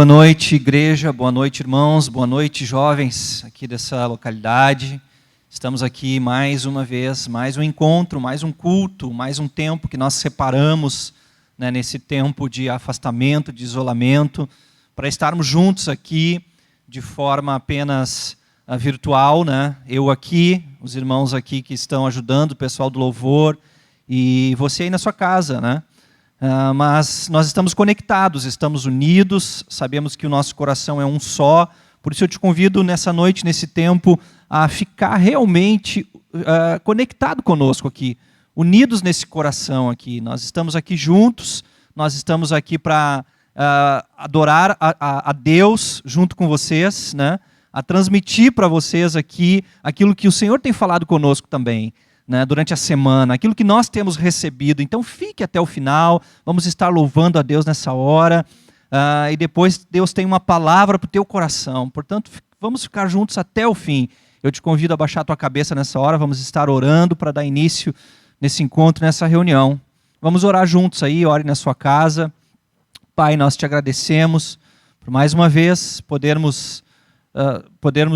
noite, igreja, boa noite, irmãos, boa noite, jovens aqui dessa localidade. Estamos aqui mais uma vez, mais um encontro, mais um culto, mais um tempo que nós separamos, né, nesse tempo de afastamento, de isolamento, para estarmos juntos aqui de forma apenas virtual, né? Eu aqui, os irmãos aqui que estão ajudando, o pessoal do louvor e você aí na sua casa, né? Mas nós estamos conectados, estamos unidos, sabemos que o nosso coração é um só, por isso eu te convido nessa noite, nesse tempo, a ficar realmente conectado conosco aqui, unidos nesse coração aqui. Nós estamos aqui juntos, nós estamos aqui para adorar a Deus junto com vocês, né? A transmitir para vocês aqui aquilo que o Senhor tem falado conosco também, né, durante a semana, aquilo que nós temos recebido. Então fique até o final, vamos estar louvando a Deus nessa hora, e depois Deus tem uma palavra para o teu coração, portanto vamos ficar juntos até o fim. Eu te convido a baixar a tua cabeça nessa hora, vamos estar orando para dar início nesse encontro, nessa reunião. Vamos orar juntos aí, ore na sua casa. Pai, nós te agradecemos por mais uma vez podermos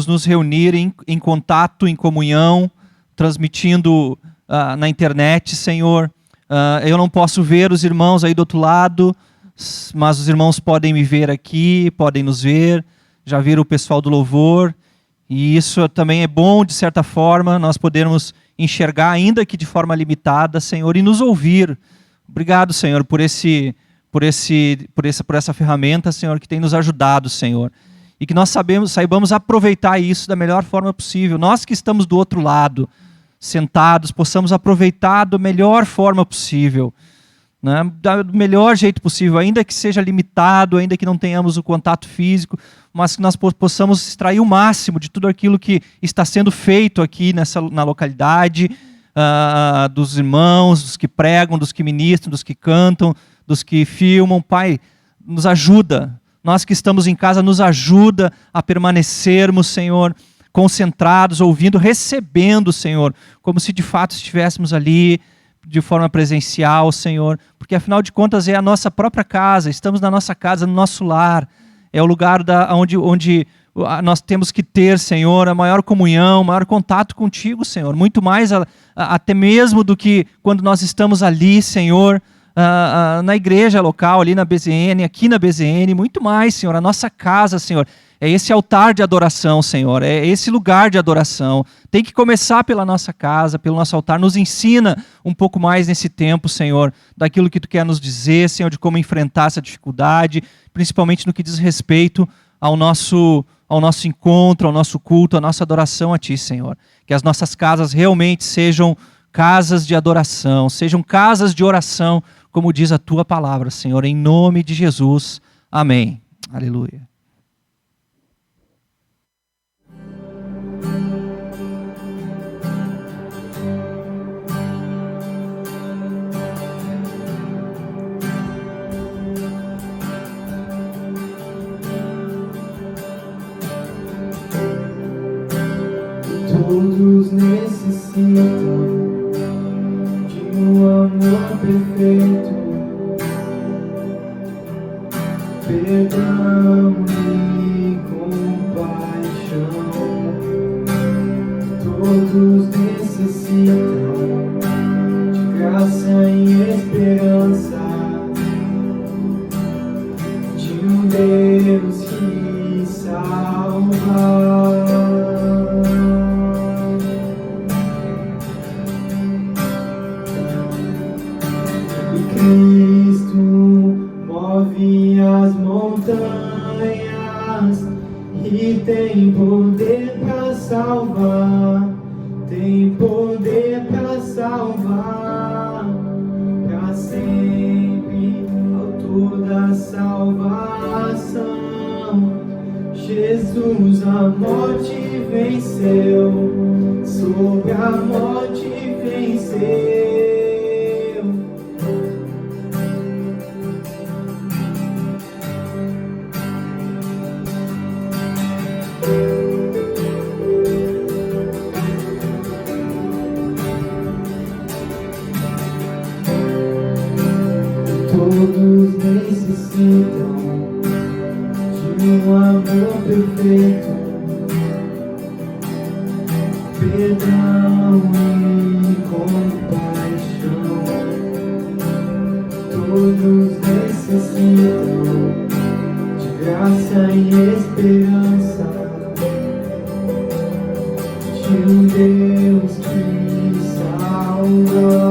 nos reunir em contato, em comunhão, transmitindo na internet, Senhor. Eu não posso ver os irmãos aí do outro lado, mas os irmãos podem me ver aqui, podem nos ver, já viram o pessoal do louvor, e isso também é bom, de certa forma, nós podermos enxergar, ainda que de forma limitada, Senhor, e nos ouvir. Obrigado, Senhor, por essa ferramenta, Senhor, que tem nos ajudado, Senhor. E que nós saibamos aproveitar isso da melhor forma possível. Nós que estamos do outro lado, sentados, possamos aproveitar da melhor forma possível, né? Do melhor jeito possível, ainda que seja limitado, ainda que não tenhamos o contato físico, mas que nós possamos extrair o máximo de tudo aquilo que está sendo feito aqui na localidade, dos irmãos, dos que pregam, dos que ministram, dos que cantam, dos que filmam. Pai, nos ajuda. Nós que estamos em casa, nos ajuda a permanecermos, Senhor, concentrados, ouvindo, recebendo, Senhor, como se de fato estivéssemos ali de forma presencial, Senhor, porque afinal de contas é a nossa própria casa, estamos na nossa casa, no nosso lar, é o lugar onde nós temos que ter, Senhor, a maior comunhão, o maior contato contigo, Senhor, muito mais até mesmo do que quando nós estamos ali, Senhor, na igreja local, ali na BZN, aqui na BZN, muito mais, Senhor, a nossa casa, Senhor, é esse altar de adoração, Senhor, é esse lugar de adoração. Tem que começar pela nossa casa, pelo nosso altar. Nos ensina um pouco mais nesse tempo, Senhor, daquilo que Tu quer nos dizer, Senhor, de como enfrentar essa dificuldade, principalmente no que diz respeito ao nosso encontro, ao nosso culto, à nossa adoração a Ti, Senhor. Que as nossas casas realmente sejam casas de adoração, sejam casas de oração, como diz a Tua palavra, Senhor, em nome de Jesus. Amém. Aleluia. Todos necessitam de um amor perfeito, perdão e compaixão. Todos necessitam de graça e esperança, de um Deus que salva. Cristo move as montanhas e tem poder para salvar, tem poder para salvar, para sempre, autor da salvação. Jesus a morte venceu, sobre a morte venceu. Todos necessitam de perdão e compaixão. Todos necessitam de graça e esperança, de um Deus que salva.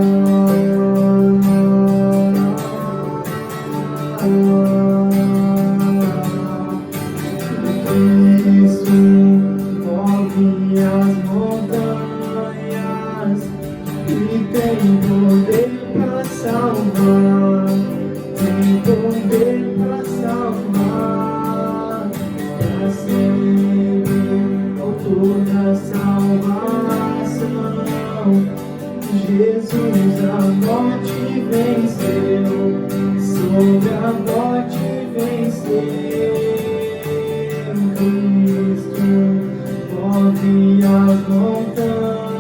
Cristo move as montanhas e tem poder para salvar, tem poder para salvar, para sempre, autor da salvação. Jesus a morte venceu, sobre a morte venceu. Cristo move as montanhas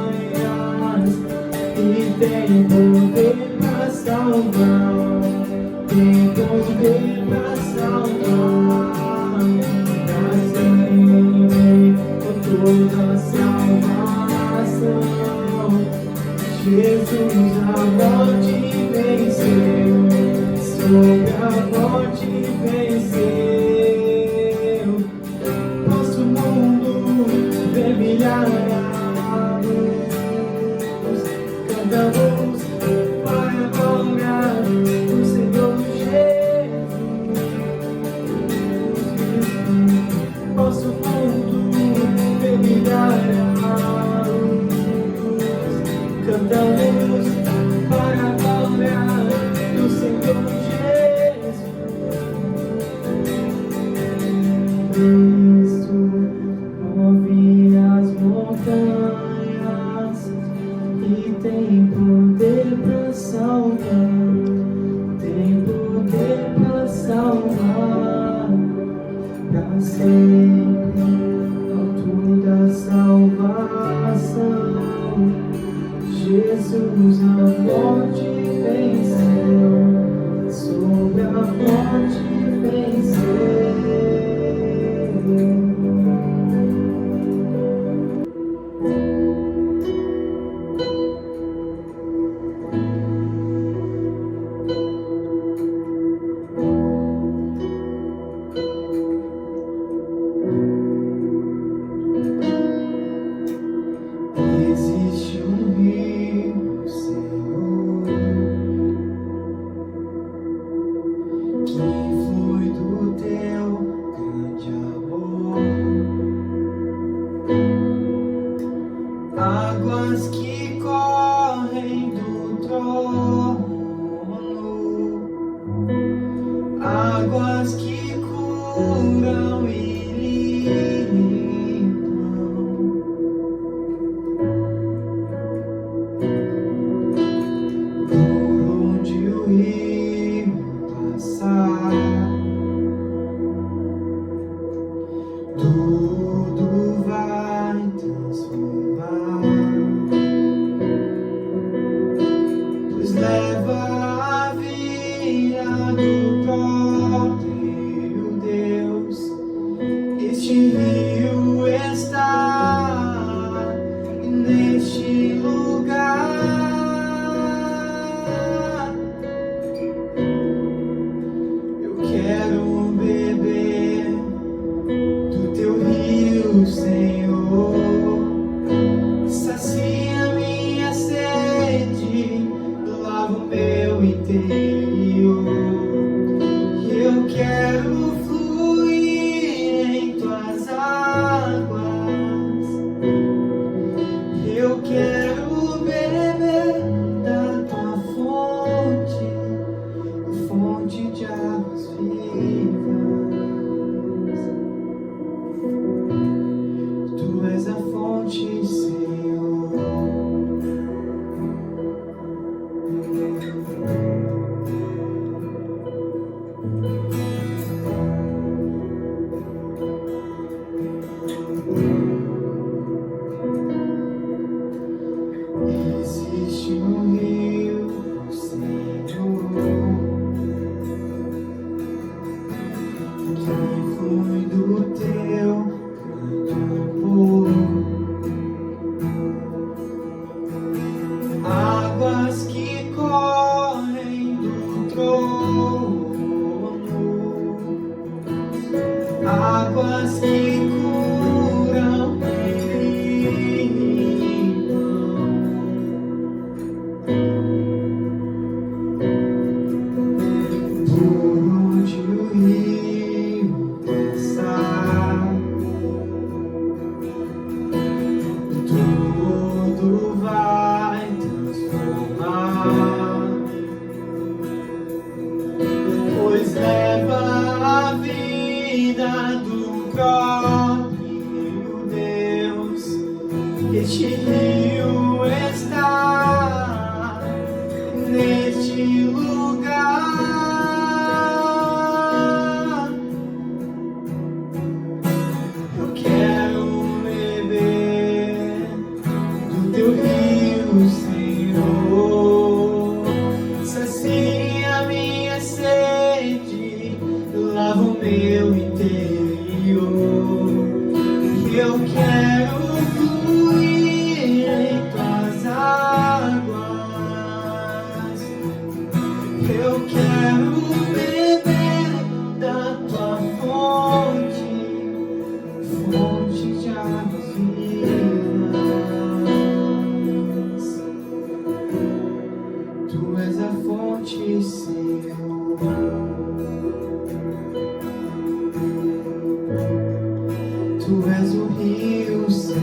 e tem poder para salvar, tem poder para salvar, para sempre, por toda salvação. Jesus a morte venceu, sobre a morte venceu. Nosso mundo vem brilhar a luz, cantamos para a glória do Senhor Jesus. Nosso mundo vem brilhar a luz, cantamos para a glória do Senhor Jesus. Cristo move as montanhas e tem poder para salvar, tem poder para salvar, para sempre, autor da salvação. Jesus a morte venceu, sobre a morte venceu. Existe um rio, Senhor, que flui do teu grande amor, águas que correm do trono, águas que curam e limpam. Por onde o rio passar, tudo vai transformar, pois leva a vida do próprio Deus. Este rio está neste lugar. Eu quero beber do teu rio, Senhor. Sacia minha sede, lava o meu interior. Eu quero fluir em tuas águas. Eu quero beber da tua fonte, fonte de águas vivas. Tu és a fonte, Senhor. Existe um rio, Senhor, que flui do teu grande amor, Este rio está neste lugar. Eu quero beber do teu rio, Senhor. Sacia minha sede, lava o meu interior. Eu quero fluir em tuas águas. Eu quero beber da tua fonte, fonte de águas vivas. Tu és a fonte, Senhor. Tu és o rio, Senhor.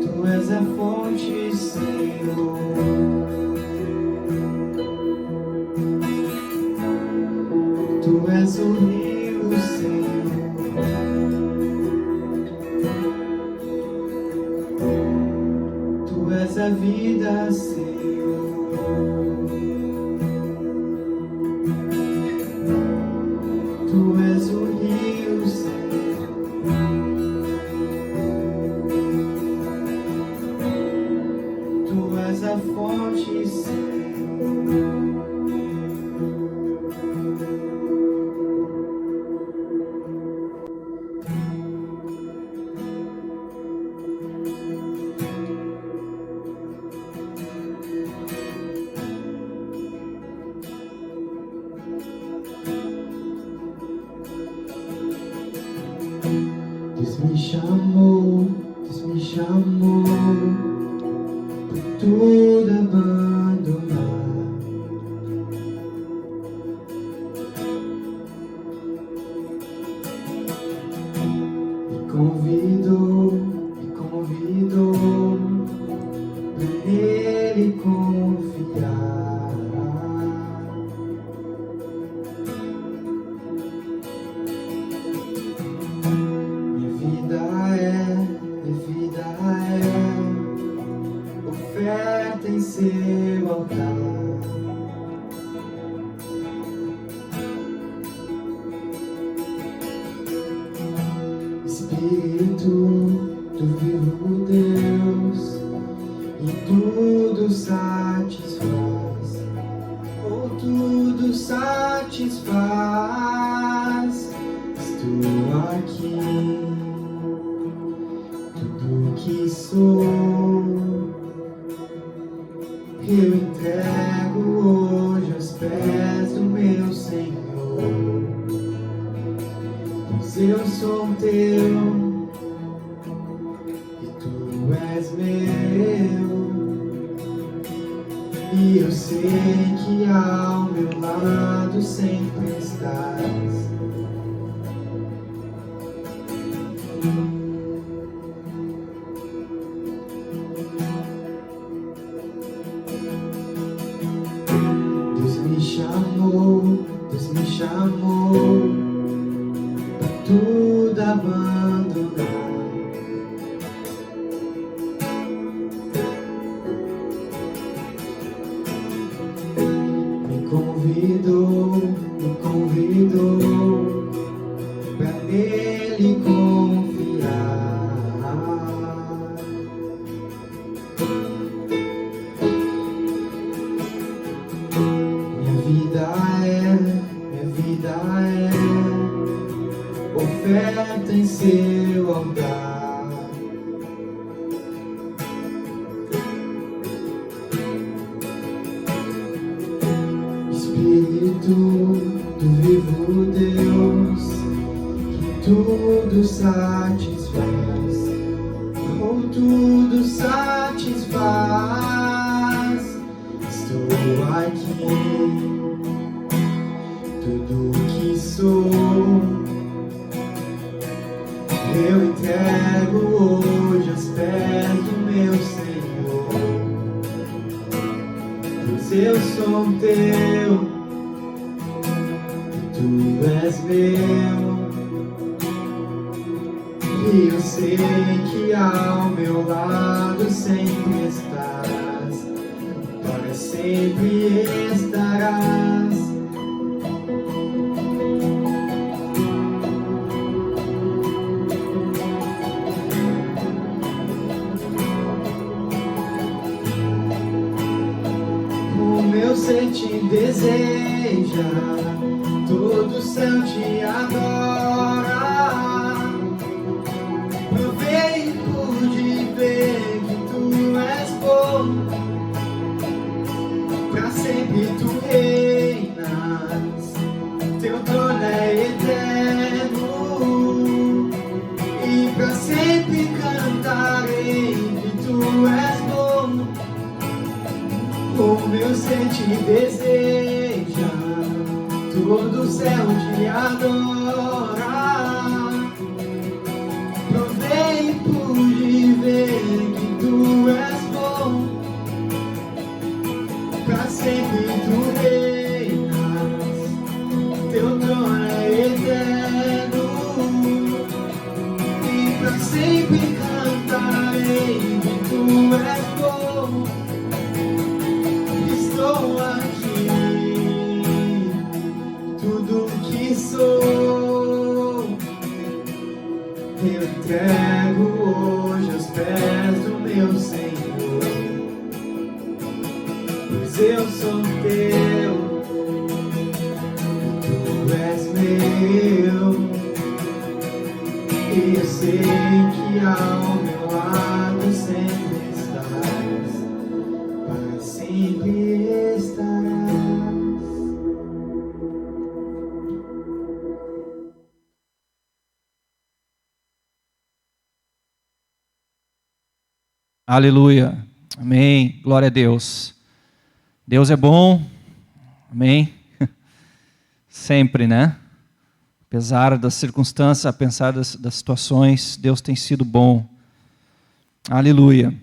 Tu és a fonte, Senhor. Tu és o rio, Senhor. Tu és a vida, Senhor. Tu és o rio, Senhor. Tu és a fonte, Senhor. Deus me chamou por tudo abandonar. Me convidou pra nele confiar. Minha vida é oferta em seu altar. Espírito do vivo Deus, e tudo satisfaz, ou tudo satisfaz. Estou aqui, tudo que sou, eu entrego hoje aos pés do meu Senhor. Pois eu sou teu e tu és meu, e eu sei que ao meu lado sempre estás. Deus me chamou pra tudo abandonar. Me convidou pra nele confiar. Minha vida é oferta em seu altar. Espírito do vivo Deus, que tudo satisfaz, ou tudo satisfaz. Estou aqui, tudo que sou, eu entrego hoje aos pés do meu Senhor. Pois eu sou teu e tu és meu, E eu sei que ao meu lado sempre estás, para sempre estarás. O meu ser te deseja, todo o céu te adora. Proveito de ver que tu és bom, pra sempre tu reinas, teu trono é eterno, e pra sempre cantarei que tu és bom. O meu ser te deseja, todo o céu te adora. Proveito de ver que tu és bom, pra sempre tu reinas, teu trono é eterno, e pra sempre cantarei que tu és bom. Estou aqui, tudo que sou, eu entrego hoje aos pés do meu Senhor, pois eu sou teu, tu és meu, e eu sei que ao meu lado sempre estás, para sempre estarás. Aleluia. Amém. Glória a Deus. Deus é bom. Amém. Sempre, né? Apesar das circunstâncias, apesar das situações, Deus tem sido bom. Aleluia.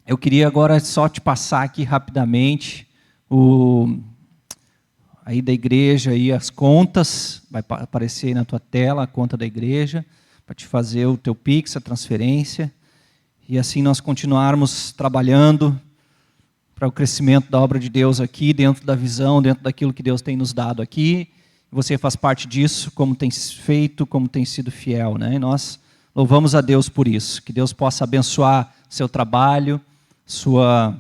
Eu queria agora só te passar aqui rapidamente aí da igreja, aí as contas, vai aparecer aí na tua tela a conta da igreja, para te fazer o teu Pix, a transferência, e assim nós continuarmos trabalhando para o crescimento da obra de Deus aqui, dentro da visão, dentro daquilo que Deus tem nos dado aqui. Você faz parte disso, como tem feito, como tem sido fiel, né? E nós louvamos a Deus por isso, que Deus possa abençoar seu trabalho, sua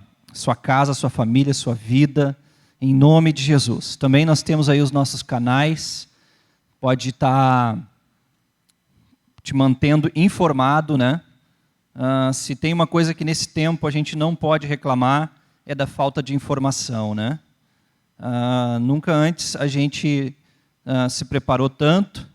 casa, sua família, sua vida, em nome de Jesus. Também nós temos aí os nossos canais, pode estar te mantendo informado, né? Se tem uma coisa que nesse tempo a gente não pode reclamar, é da falta de informação, né? Nunca antes a gente se preparou tanto,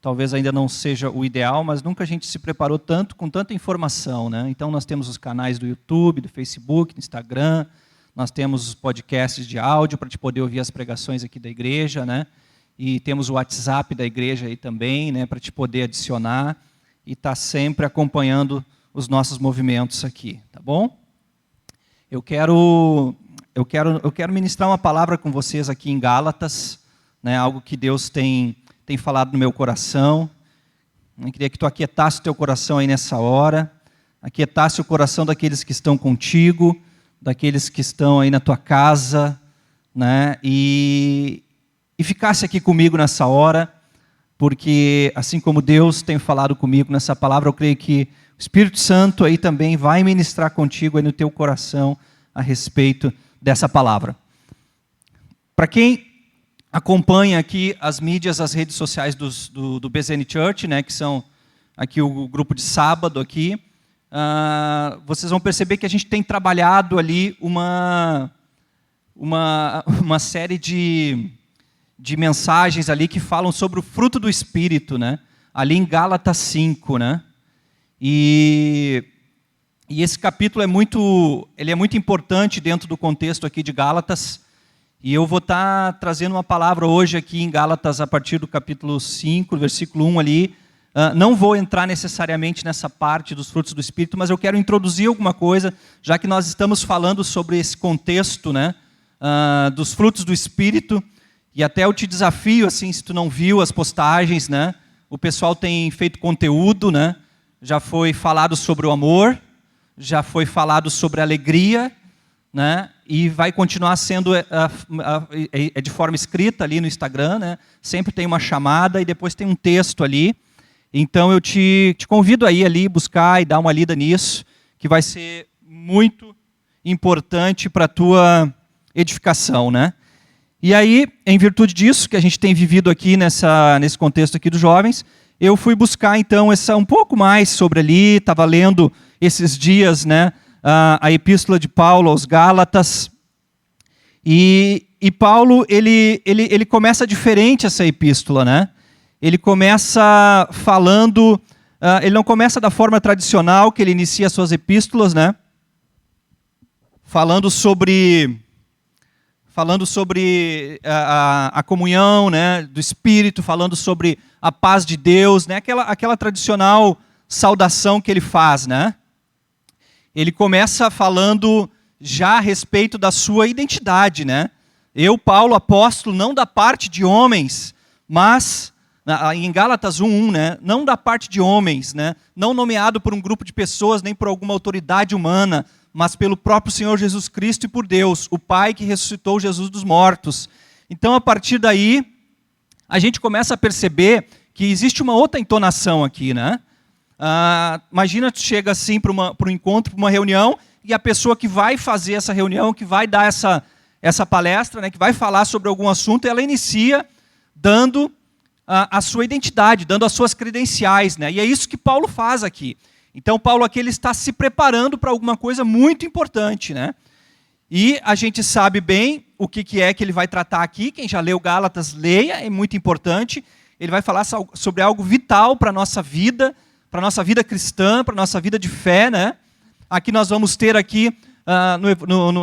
talvez ainda não seja o ideal, mas nunca a gente se preparou tanto, com tanta informação, né? Então nós temos os canais do YouTube, do Facebook, do Instagram, nós temos os podcasts de áudio para te poder ouvir as pregações aqui da igreja, né? E temos o WhatsApp da igreja aí também, né? Para te poder adicionar e estar sempre acompanhando os nossos movimentos aqui, tá bom? Eu quero ministrar uma palavra com vocês aqui em Gálatas, né? Algo que Deus tem falado no meu coração. Eu queria que tu aquietasse o teu coração aí nessa hora, aquietasse o coração daqueles que estão contigo, daqueles que estão aí na tua casa, né? E ficasse aqui comigo nessa hora, porque assim como Deus tem falado comigo nessa palavra, eu creio que o Espírito Santo aí também vai ministrar contigo aí no teu coração a respeito dessa palavra. Para quem acompanha aqui as mídias, as redes sociais do BZN Church, né, que são aqui o grupo de sábado aqui, vocês vão perceber que a gente tem trabalhado ali uma série de mensagens ali que falam sobre o fruto do Espírito, né, ali em Gálatas 5, né, e esse capítulo é muito importante dentro do contexto aqui de Gálatas. E eu vou estar trazendo uma palavra hoje aqui em Gálatas, a partir do capítulo 5, versículo 1 ali. Não vou entrar necessariamente nessa parte dos frutos do Espírito, mas eu quero introduzir alguma coisa, já que nós estamos falando sobre esse contexto, né, dos frutos do Espírito. E até eu te desafio, assim, se tu não viu as postagens, né, o pessoal tem feito conteúdo, né, já foi falado sobre o amor, já foi falado sobre a alegria, né? E vai continuar sendo de forma escrita ali no Instagram, né? Sempre tem uma chamada e depois tem um texto ali. Então eu te convido aí ali buscar e dar uma lida nisso, que vai ser muito importante para a tua edificação, né? E aí, em virtude disso que a gente tem vivido aqui nesse contexto aqui dos jovens, eu fui buscar então um pouco mais sobre ali, estava lendo esses dias, né, a epístola de Paulo aos Gálatas, e Paulo ele começa diferente essa epístola, né? Ele começa falando, ele não começa da forma tradicional que ele inicia as suas epístolas, né? Falando sobre a comunhão, né, do Espírito, falando sobre a paz de Deus, né, aquela tradicional saudação que ele faz, né? Ele começa falando já a respeito da sua identidade, né? Eu, Paulo, apóstolo, não da parte de homens, mas em Gálatas 1:1, né, não da parte de homens, né, não nomeado por um grupo de pessoas nem por alguma autoridade humana, mas pelo próprio Senhor Jesus Cristo e por Deus, o Pai que ressuscitou Jesus dos mortos. Então, a partir daí, a gente começa a perceber que existe uma outra entonação aqui, né? Imagina, tu chega assim para um encontro, para uma reunião, e a pessoa que vai fazer essa reunião, que vai dar essa palestra, né, que vai falar sobre algum assunto, ela inicia dando a sua identidade, dando as suas credenciais, né? E é isso que Paulo faz aqui. Então, Paulo aqui ele está se preparando para alguma coisa muito importante, né? E a gente sabe bem o que é que ele vai tratar aqui. Quem já leu Gálatas, leia, é muito importante. Ele vai falar sobre algo vital para a nossa vida cristã, para a nossa vida de fé, né? Aqui nós vamos ter aqui,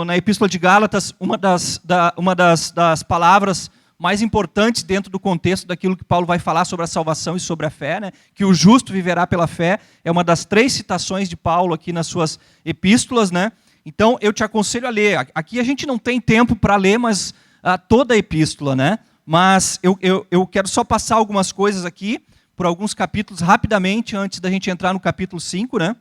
na Epístola de Gálatas, uma das palavras mais importantes dentro do contexto daquilo que Paulo vai falar sobre a salvação e sobre a fé, né? Que o justo viverá pela fé, é uma das 3 citações de Paulo aqui nas suas epístolas, né? Então eu te aconselho a ler. Aqui a gente não tem tempo para ler, mas toda a epístola, né? Mas eu quero só passar algumas coisas aqui, por alguns capítulos, rapidamente, antes da gente entrar no capítulo 5, né?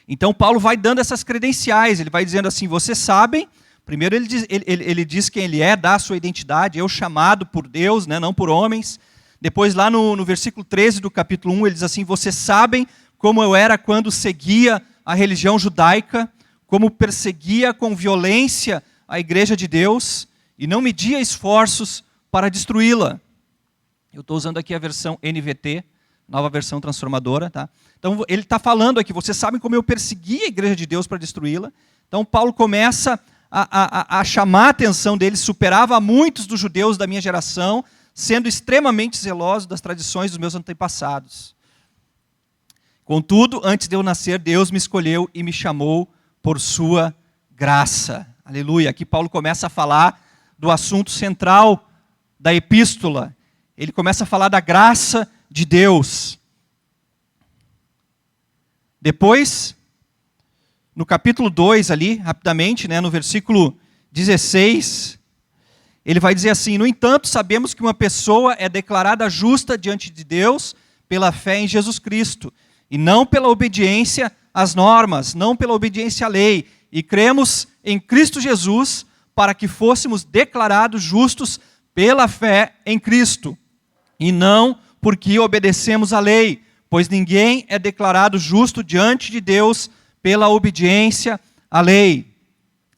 Então Paulo vai dando essas credenciais, ele vai dizendo assim, vocês sabem. Primeiro ele diz quem ele é, dá a sua identidade, eu chamado por Deus, né, não por homens. Depois lá no versículo 13 do capítulo 1, ele diz assim, vocês sabem como eu era quando seguia a religião judaica, como perseguia com violência a igreja de Deus e não media esforços para destruí-la. Eu estou usando aqui a versão NVT, nova versão transformadora, tá? Então ele está falando aqui, vocês sabem como eu persegui a igreja de Deus para destruí-la. Então Paulo começa a chamar a atenção deles, superava muitos dos judeus da minha geração, sendo extremamente zeloso das tradições dos meus antepassados. Contudo, antes de eu nascer, Deus me escolheu e me chamou por sua graça. Aleluia. Aqui Paulo começa a falar do assunto central da epístola. Ele começa a falar da graça de Deus. Depois, no capítulo 2 ali, rapidamente, né, no versículo 16, ele vai dizer assim, no entanto, sabemos que uma pessoa é declarada justa diante de Deus pela fé em Jesus Cristo, e não pela obediência às normas, não pela obediência à lei, e cremos em Cristo Jesus para que fôssemos declarados justos pela fé em Cristo, e não porque obedecemos à lei, pois ninguém é declarado justo diante de Deus pela obediência à lei.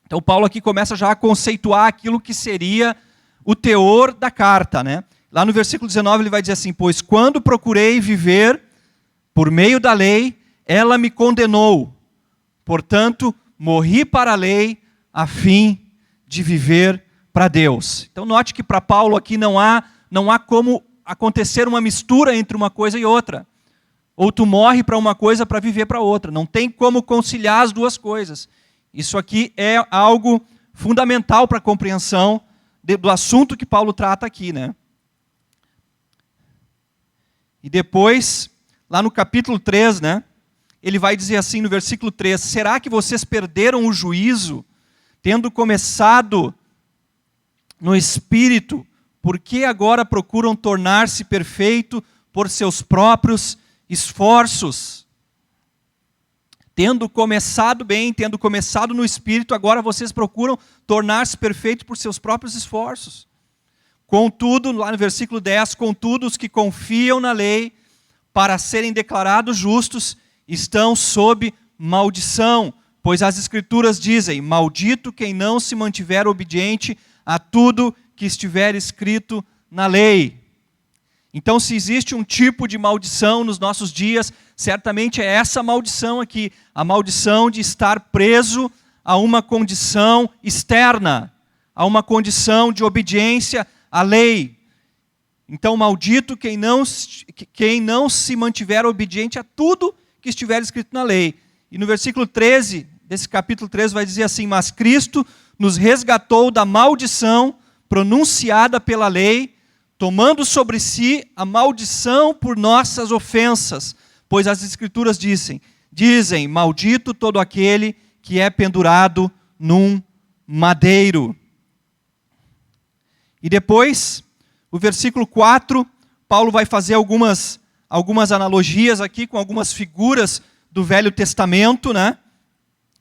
Então Paulo aqui começa já a conceituar aquilo que seria o teor da carta, né? Lá no versículo 19 ele vai dizer assim, pois quando procurei viver por meio da lei, ela me condenou. Portanto, morri para a lei a fim de viver para Deus. Então note que para Paulo aqui não há como acontecer uma mistura entre uma coisa e outra. Ou tu morre para uma coisa para viver para outra. Não tem como conciliar as duas coisas. Isso aqui é algo fundamental para a compreensão do assunto que Paulo trata aqui, né? E depois, lá no capítulo 3, né, ele vai dizer assim no versículo 3, será que vocês perderam o juízo, tendo começado no Espírito, por que agora procuram tornar-se perfeito por seus próprios esforços? Tendo começado bem, tendo começado no Espírito, agora vocês procuram tornar-se perfeitos por seus próprios esforços. Contudo, lá no versículo 10, contudo, os que confiam na lei para serem declarados justos estão sob maldição, pois as Escrituras dizem, maldito quem não se mantiver obediente a tudo que estiver escrito na lei. Então, se existe um tipo de maldição nos nossos dias, certamente é essa maldição aqui, a maldição de estar preso a uma condição externa, a uma condição de obediência à lei. Então, maldito quem não se mantiver obediente a tudo que estiver escrito na lei. E no versículo 13, desse capítulo 13, vai dizer assim, mas Cristo nos resgatou da maldição pronunciada pela lei, tomando sobre si a maldição por nossas ofensas, pois as Escrituras dizem, maldito todo aquele que é pendurado num madeiro. E depois, o versículo 4, Paulo vai fazer algumas analogias aqui com algumas figuras do Velho Testamento, né?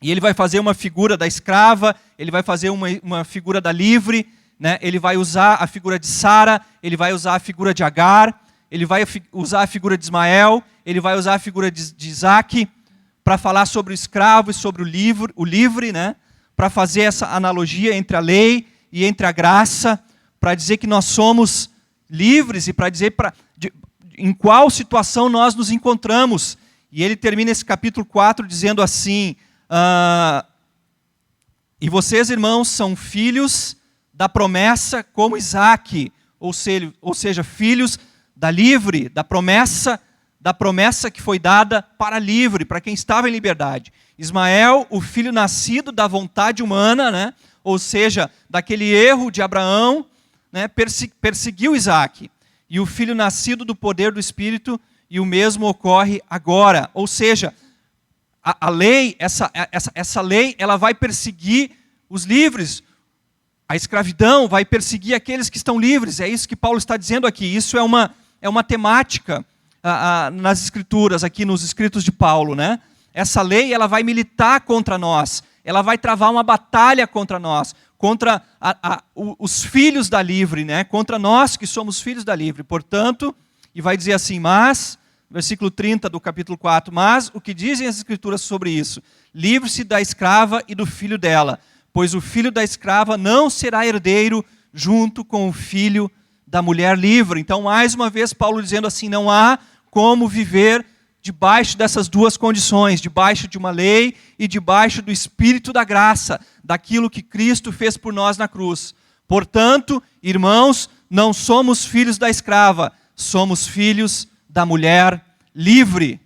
E ele vai fazer uma figura da escrava, ele vai fazer uma figura da livre, né? Ele vai usar a figura de Sara, ele vai usar a figura de Agar, ele vai usar a figura de Ismael, ele vai usar a figura de Isaac, para falar sobre o escravo e sobre o livre, né? Para fazer essa analogia entre a lei e entre a graça, para dizer que nós somos livres e para dizer em qual situação nós nos encontramos. E ele termina esse capítulo 4 dizendo assim, e vocês, irmãos, são filhos da promessa como Isaac, ou seja, filhos da livre, da promessa que foi dada para livre, para quem estava em liberdade. Ismael, o filho nascido da vontade humana, né? Ou seja, daquele erro de Abraão, né? Perseguiu Isaac. E o filho nascido do poder do Espírito, e o mesmo ocorre agora. Ou seja, a lei, essa lei, ela vai perseguir os livres. A escravidão vai perseguir aqueles que estão livres. É isso que Paulo está dizendo aqui. Isso é uma temática nas Escrituras, aqui nos escritos de Paulo, né? Essa lei, ela vai militar contra nós. Ela vai travar uma batalha contra nós, contra os filhos da livre, né? Contra nós que somos filhos da livre. Portanto, e vai dizer assim, mas, versículo 30 do capítulo 4, mas o que dizem as Escrituras sobre isso? Livre-se da escrava e do filho dela, pois o filho da escrava não será herdeiro junto com o filho da mulher livre. Então, mais uma vez, Paulo dizendo assim, não há como viver debaixo dessas duas condições, debaixo de uma lei e debaixo do Espírito da graça, daquilo que Cristo fez por nós na cruz. Portanto, irmãos, não somos filhos da escrava, somos filhos da mulher livre.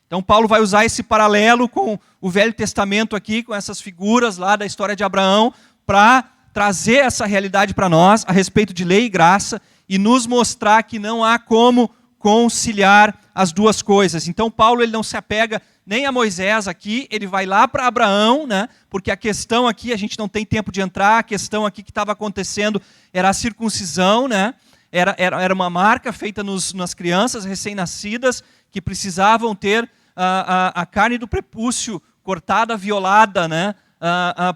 Então Paulo vai usar esse paralelo com o Velho Testamento aqui, com essas figuras lá da história de Abraão, para trazer essa realidade para nós a respeito de lei e graça e nos mostrar que não há como conciliar as duas coisas. Então Paulo ele não se apega nem a Moisés aqui, ele vai lá para Abraão, né? Porque a questão aqui, a gente não tem tempo de entrar, a questão aqui que estava acontecendo era a circuncisão, né? Era uma marca feita nas crianças recém-nascidas que precisavam ter a carne do prepúcio cortada, violada, né?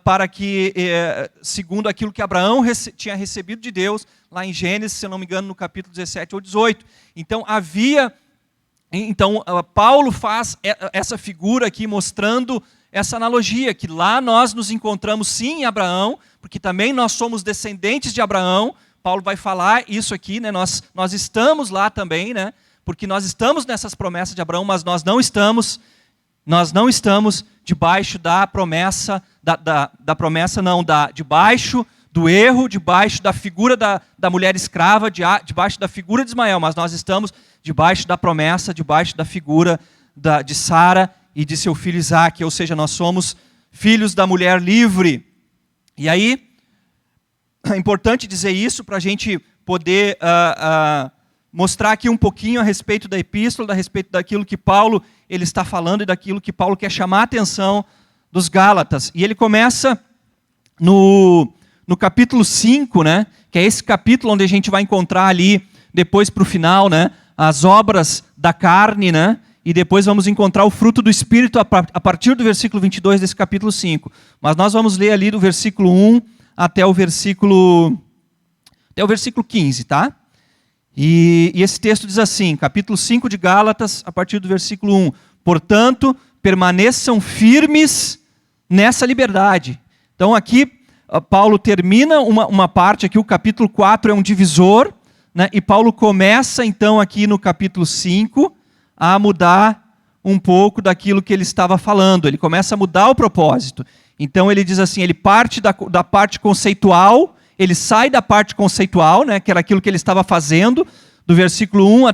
Para que, segundo aquilo que Abraão tinha recebido de Deus, lá em Gênesis, se eu não me engano, no capítulo 17 ou 18. Então, Paulo faz essa figura aqui, mostrando essa analogia, que lá nós nos encontramos sim em Abraão, porque também nós somos descendentes de Abraão. Paulo vai falar isso aqui, né? Nós estamos lá também, né? Porque nós estamos nessas promessas de Abraão, mas nós não estamos debaixo da promessa, debaixo do erro, debaixo da figura da mulher escrava, debaixo da figura de Ismael, mas nós estamos debaixo da promessa, debaixo da figura de Sara e de seu filho Isaac, ou seja, nós somos filhos da mulher livre. E aí, é importante dizer isso para a gente poder mostrar aqui um pouquinho a respeito da epístola, a respeito daquilo que Paulo ele está falando e daquilo que Paulo quer chamar a atenção dos Gálatas. E ele começa no capítulo 5, né, que é esse capítulo onde a gente vai encontrar ali, depois para o final, né, as obras da carne, né, e depois vamos encontrar o fruto do Espírito a partir do versículo 22 desse capítulo 5. Mas nós vamos ler ali do versículo 1 até o versículo 15, tá? E esse texto diz assim, capítulo 5 de Gálatas, a partir do versículo 1. Portanto, permaneçam firmes nessa liberdade. Então aqui, Paulo termina uma parte aqui, o capítulo 4 é um divisor, né? E Paulo começa então aqui no capítulo 5 a mudar um pouco daquilo que ele estava falando. Ele começa a mudar o propósito. Então ele diz assim, ele parte da parte conceitual, ele sai da parte conceitual, né, que era aquilo que ele estava fazendo, do versículo 1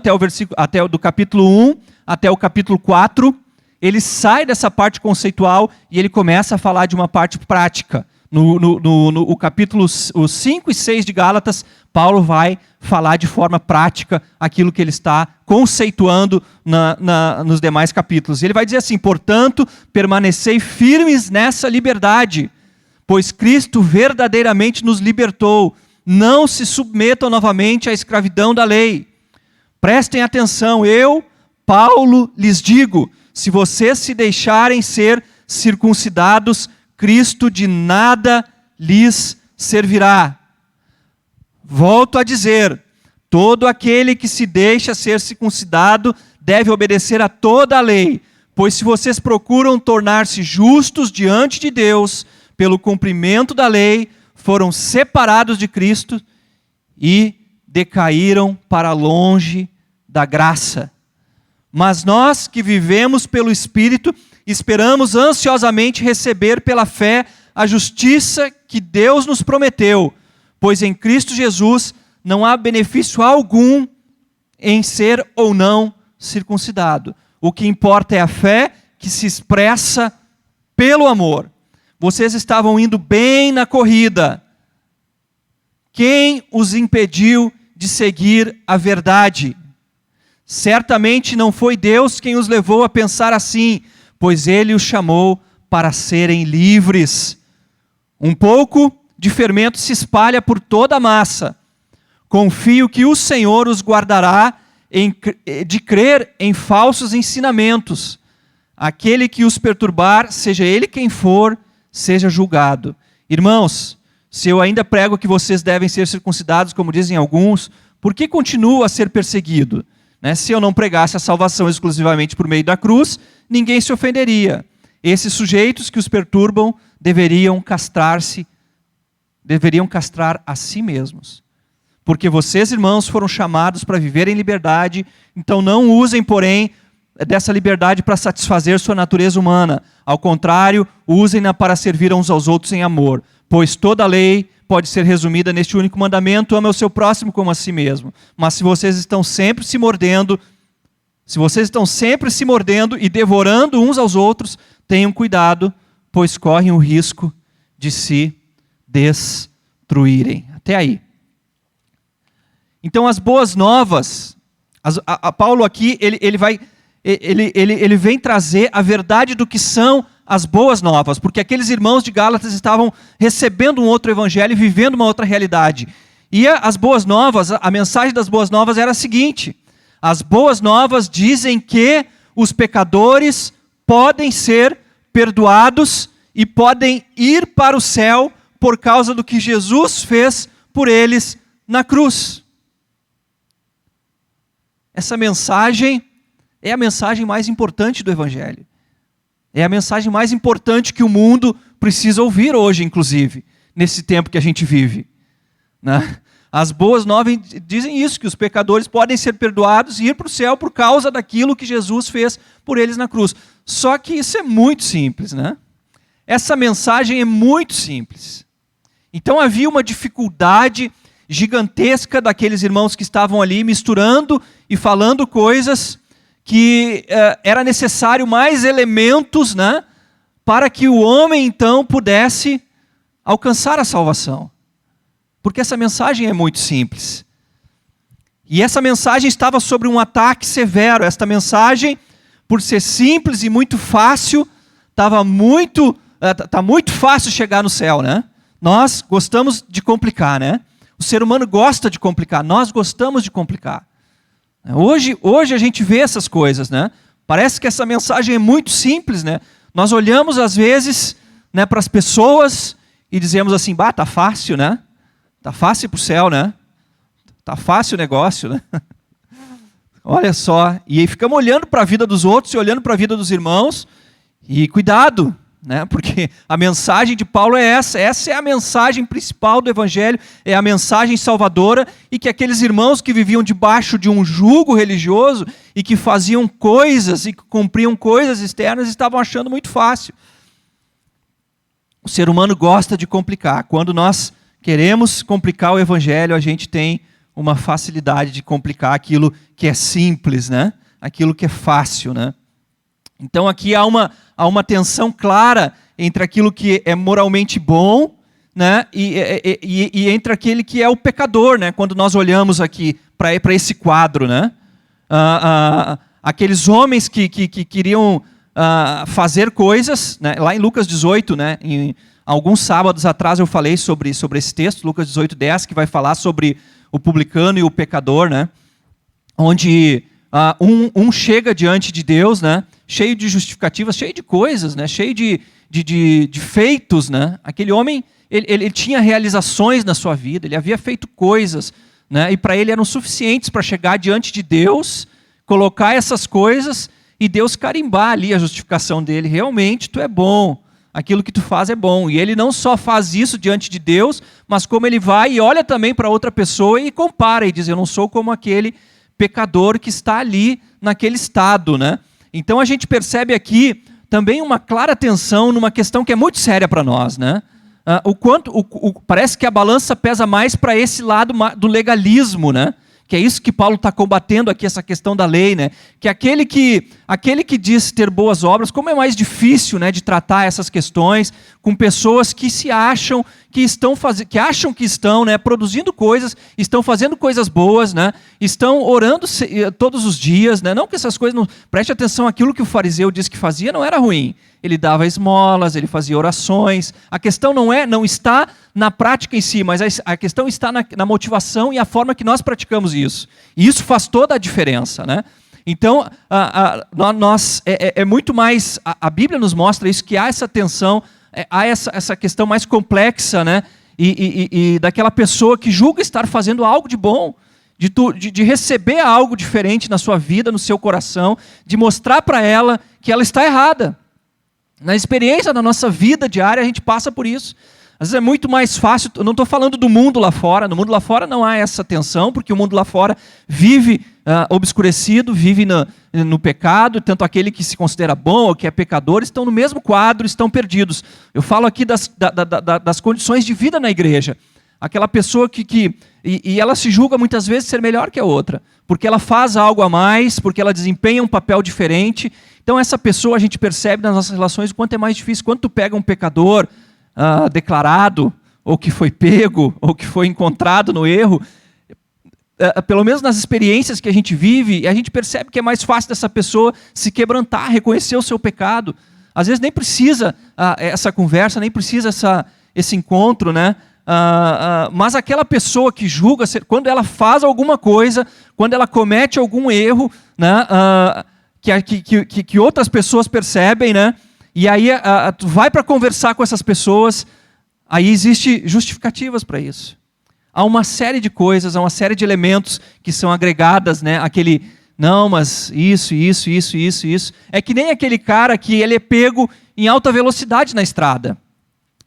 do capítulo 1 até o capítulo 4, ele sai dessa parte conceitual e ele começa a falar de uma parte prática. No capítulo 5 e 6 de Gálatas, Paulo vai falar de forma prática aquilo que ele está conceituando nos demais capítulos. Ele vai dizer assim, portanto, permanecei firmes nessa liberdade, pois Cristo verdadeiramente nos libertou. Não se submetam novamente à escravidão da lei. Prestem atenção, eu, Paulo, lhes digo, se vocês se deixarem ser circuncidados, Cristo de nada lhes servirá. Volto a dizer, todo aquele que se deixa ser circuncidado deve obedecer a toda a lei, pois se vocês procuram tornar-se justos diante de Deus pelo cumprimento da lei, foram separados de Cristo e decaíram para longe da graça. Mas nós que vivemos pelo Espírito, esperamos ansiosamente receber pela fé a justiça que Deus nos prometeu, pois em Cristo Jesus não há benefício algum em ser ou não circuncidado. O que importa é a fé que se expressa pelo amor. Vocês estavam indo bem na corrida. Quem os impediu de seguir a verdade? Certamente não foi Deus quem os levou a pensar assim, pois Ele os chamou para serem livres. Um pouco de fermento se espalha por toda a massa. Confio que o Senhor os guardará de crer em falsos ensinamentos. Aquele que os perturbar, seja ele quem for, seja julgado. Irmãos, se eu ainda prego que vocês devem ser circuncidados, como dizem alguns, por que continuo a ser perseguido? Se eu não pregasse a salvação exclusivamente por meio da cruz, ninguém se ofenderia. Esses sujeitos que os perturbam deveriam castrar a si mesmos. Porque vocês, irmãos, foram chamados para viver em liberdade, então não usem, porém, dessa liberdade para satisfazer sua natureza humana. Ao contrário, usem-na para servir uns aos outros em amor. Pois toda a lei pode ser resumida neste único mandamento: ame o seu próximo como a si mesmo. Mas se vocês estão sempre se mordendo e devorando uns aos outros, tenham cuidado, pois correm o risco de se destruírem. Até aí. Então as boas novas, Paulo aqui, ele vem trazer a verdade do que são as boas novas, porque aqueles irmãos de Gálatas estavam recebendo um outro evangelho e vivendo uma outra realidade. E as boas novas, a mensagem das boas novas era a seguinte: as boas novas dizem que os pecadores podem ser perdoados e podem ir para o céu por causa do que Jesus fez por eles na cruz. Essa mensagem é a mensagem mais importante do Evangelho. É a mensagem mais importante que o mundo precisa ouvir hoje, inclusive, nesse tempo que a gente vive. Né? As boas novas dizem isso, que os pecadores podem ser perdoados e ir para o céu por causa daquilo que Jesus fez por eles na cruz. Só que isso é muito simples, né? Essa mensagem é muito simples. Então havia uma dificuldade gigantesca daqueles irmãos que estavam ali misturando e falando coisas que era necessário mais elementos, né, para que o homem então pudesse alcançar a salvação. Porque essa mensagem é muito simples. E essa mensagem estava sobre um ataque severo. Esta mensagem, por ser simples e muito fácil, tá muito fácil chegar no céu, né? Nós gostamos de complicar, né? O ser humano gosta de complicar, nós gostamos de complicar. Hoje a gente vê essas coisas, né? Parece que essa mensagem é muito simples, né? Nós olhamos às vezes, né, para as pessoas e dizemos assim, bah, tá fácil, né? Tá fácil para o céu, né? Tá fácil o negócio, né? Olha só, e aí ficamos olhando para a vida dos outros e olhando para a vida dos irmãos, e cuidado, né? Porque a mensagem de Paulo é essa é a mensagem principal do Evangelho, é a mensagem salvadora, e que aqueles irmãos que viviam debaixo de um jugo religioso e que faziam coisas e que cumpriam coisas externas estavam achando muito fácil. O ser humano gosta de complicar. Quando nós queremos complicar o Evangelho, a gente tem uma facilidade de complicar aquilo que é simples, né? Aquilo que é fácil, né? Então aqui há uma tensão clara entre aquilo que é moralmente bom, né? E entre aquele que é o pecador, né? Quando nós olhamos aqui para esse quadro, né? Aqueles homens que queriam fazer coisas, né? Lá em Lucas 18, né? Em alguns sábados atrás eu falei sobre esse texto, Lucas 18:10, que vai falar sobre o publicano e o pecador, né? Onde um chega diante de Deus, né? Cheio de justificativas, cheio de coisas, né? Cheio de feitos, né? Aquele homem, ele tinha realizações na sua vida, ele havia feito coisas, né? E para ele eram suficientes para chegar diante de Deus, colocar essas coisas e Deus carimbar ali a justificação dele. Realmente, tu é bom. Aquilo que tu faz é bom. E ele não só faz isso diante de Deus, mas como ele vai e olha também para outra pessoa e compara e diz, eu não sou como aquele pecador que está ali naquele estado, né? Então a gente percebe aqui também uma clara tensão numa questão que é muito séria para nós, né? Parece que a balança pesa mais para esse lado do legalismo, né? Que é isso que Paulo está combatendo aqui, essa questão da lei, né? Que aquele que diz ter boas obras, como é mais difícil, né, de tratar essas questões com pessoas que se acham que acham que estão, né, produzindo coisas, estão fazendo coisas boas, né? Estão orando todos os dias, né? Não que essas coisas não preste atenção, aquilo que o fariseu disse que fazia não era ruim. Ele dava esmolas, ele fazia orações. A questão não está na prática em si, mas a questão está na motivação e a forma que nós praticamos isso. E isso faz toda a diferença, né? Então, é muito mais... A Bíblia nos mostra isso, que há essa tensão, há essa questão mais complexa, né? E daquela pessoa que julga estar fazendo algo de bom, de receber algo diferente na sua vida, no seu coração, de mostrar para ela que ela está errada. Na experiência da nossa vida diária, a gente passa por isso. Às vezes é muito mais fácil, eu não estou falando do mundo lá fora, no mundo lá fora não há essa tensão, porque o mundo lá fora vive obscurecido, vive no pecado, tanto aquele que se considera bom ou que é pecador, estão no mesmo quadro, estão perdidos. Eu falo aqui das condições de vida na igreja. Aquela pessoa e ela se julga muitas vezes ser melhor que a outra, porque ela faz algo a mais, porque ela desempenha um papel diferente. Então essa pessoa a gente percebe nas nossas relações o quanto é mais difícil. Quando tu pega um pecador declarado, ou que foi pego, ou que foi encontrado no erro, pelo menos nas experiências que a gente vive, a gente percebe que é mais fácil dessa pessoa se quebrantar, reconhecer o seu pecado. Às vezes nem precisa essa conversa, nem precisa esse encontro, né? Mas aquela pessoa que julga, quando ela faz alguma coisa, quando ela comete algum erro, né? Que outras pessoas percebem, né? E aí tu vai para conversar com essas pessoas, aí existe justificativas para isso. Há uma série de coisas, há uma série de elementos que são agregadas, né? Não, mas isso. É que nem aquele cara que ele é pego em alta velocidade na estrada.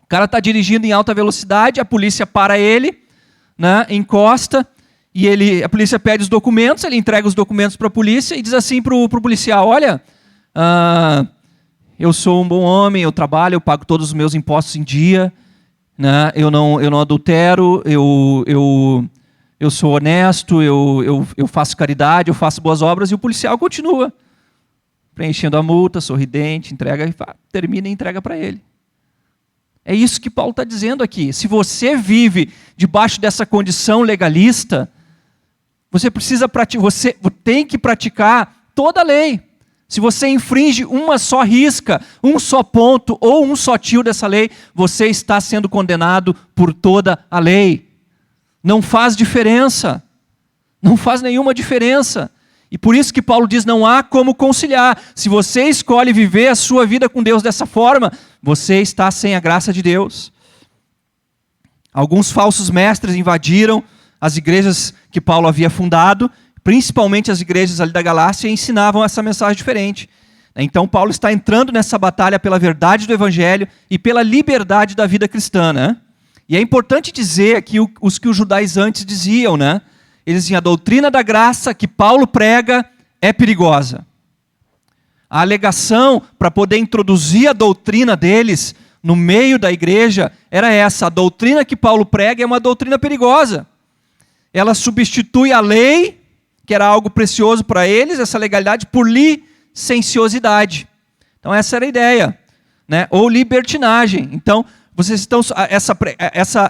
O cara está dirigindo em alta velocidade, a polícia para ele, né? Encosta, e a polícia pede os documentos, ele entrega os documentos para a polícia e diz assim para o policial, olha, eu sou um bom homem, eu trabalho, eu pago todos os meus impostos em dia, né? Eu não adultero, eu sou honesto, eu faço caridade, eu faço boas obras, e o policial continua preenchendo a multa, sorridente, termina e entrega para ele. É isso que Paulo está dizendo aqui. Se você vive debaixo dessa condição legalista, você tem que praticar toda a lei. Se você infringe uma só risca, um só ponto ou um só tio dessa lei, você está sendo condenado por toda a lei. Não faz diferença. Não faz nenhuma diferença. E por isso que Paulo diz, não há como conciliar. Se você escolhe viver a sua vida com Deus dessa forma, você está sem a graça de Deus. Alguns falsos mestres invadiram as igrejas que Paulo havia fundado, principalmente as igrejas ali da Galácia, e ensinavam essa mensagem diferente. Então Paulo está entrando nessa batalha pela verdade do Evangelho e pela liberdade da vida cristã, né? E é importante dizer aqui os que os judaizantes diziam, né? Eles diziam, a doutrina da graça que Paulo prega é perigosa. A alegação para poder introduzir a doutrina deles no meio da igreja era essa: a doutrina que Paulo prega é uma doutrina perigosa. Ela substitui a lei, que era algo precioso para eles, essa legalidade, por licenciosidade. Então essa era a ideia, né? Ou libertinagem. Então, vocês estão,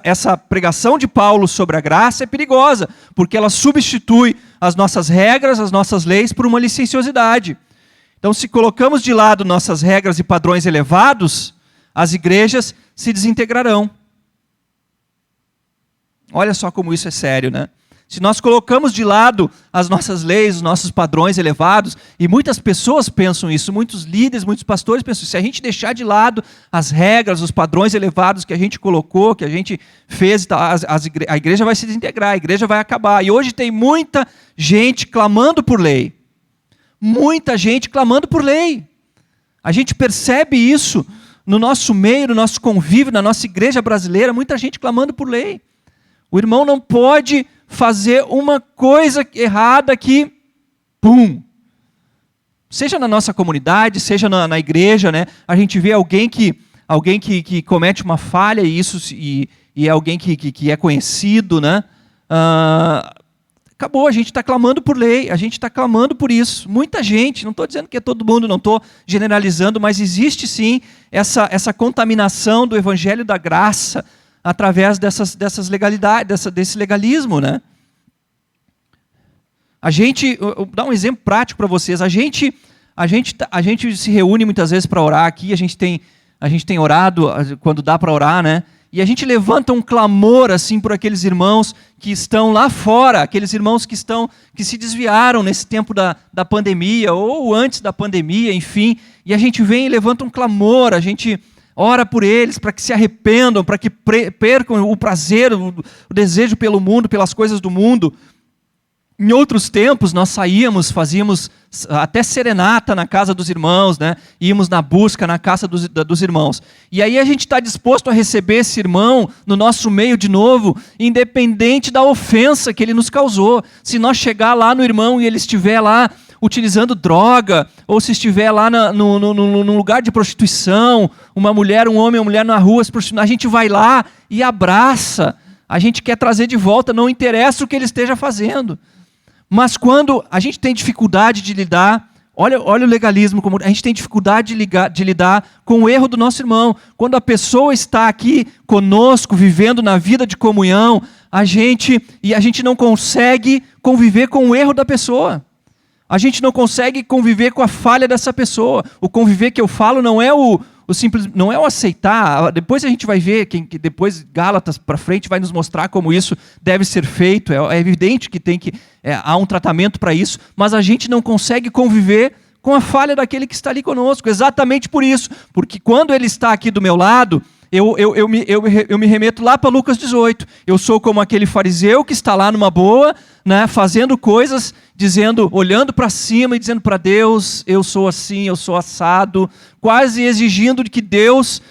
essa pregação de Paulo sobre a graça é perigosa, porque ela substitui as nossas regras, as nossas leis, por uma licenciosidade. Então, se colocamos de lado nossas regras e padrões elevados, as igrejas se desintegrarão. Olha só como isso é sério, né? Se nós colocamos de lado as nossas leis, os nossos padrões elevados, e muitas pessoas pensam isso, muitos líderes, muitos pastores pensam isso, se a gente deixar de lado as regras, os padrões elevados que a gente colocou, que a gente fez, a igreja vai se desintegrar, a igreja vai acabar. E hoje tem muita gente clamando por lei. Muita gente clamando por lei. A gente percebe isso no nosso meio, no nosso convívio, na nossa igreja brasileira, muita gente clamando por lei. O irmão não pode fazer uma coisa errada que, pum! Seja na nossa comunidade, seja na igreja, né? A gente vê alguém que comete uma falha e é alguém que é conhecido, né? Acabou, a gente está clamando por lei, a gente está clamando por isso. Muita gente, não estou dizendo que é todo mundo, não estou generalizando, mas existe sim essa contaminação do evangelho da graça, através dessas legalidades, desse legalismo, né? Vou dar um exemplo prático para vocês. A gente se reúne muitas vezes para orar aqui, a gente tem orado quando dá para orar, né? E a gente levanta um clamor assim por aqueles irmãos que estão lá fora, aqueles irmãos que se desviaram nesse tempo da pandemia ou antes da pandemia, enfim. E a gente vem e levanta um clamor, a gente ora por eles para que se arrependam, para que percam o prazer, o desejo pelo mundo, pelas coisas do mundo. Em outros tempos, nós fazíamos até serenata na casa dos irmãos, né? Íamos na busca na casa dos irmãos. E aí a gente está disposto a receber esse irmão no nosso meio de novo, independente da ofensa que ele nos causou. Se nós chegar lá no irmão e ele estiver lá utilizando droga, ou se estiver lá num lugar de prostituição, uma mulher, um homem, uma mulher na rua, a gente vai lá e abraça. A gente quer trazer de volta, não interessa o que ele esteja fazendo. Mas quando a gente tem dificuldade de lidar, olha o legalismo, como a gente tem dificuldade de lidar com o erro do nosso irmão. Quando a pessoa está aqui conosco, vivendo na vida de comunhão, a gente não consegue conviver com o erro da pessoa. A gente não consegue conviver com a falha dessa pessoa. O conviver que eu falo não é não é o aceitar. Depois a gente vai ver, que depois Gálatas para frente vai nos mostrar como isso deve ser feito. É evidente que há um tratamento para isso, mas a gente não consegue conviver com a falha daquele que está ali conosco. Exatamente por isso, porque quando ele está aqui do meu lado, eu me remeto lá para Lucas 18. Eu sou como aquele fariseu que está lá numa boa, né, fazendo coisas, olhando para cima e dizendo para Deus, eu sou assim, eu sou assado, quase exigindo de que Deus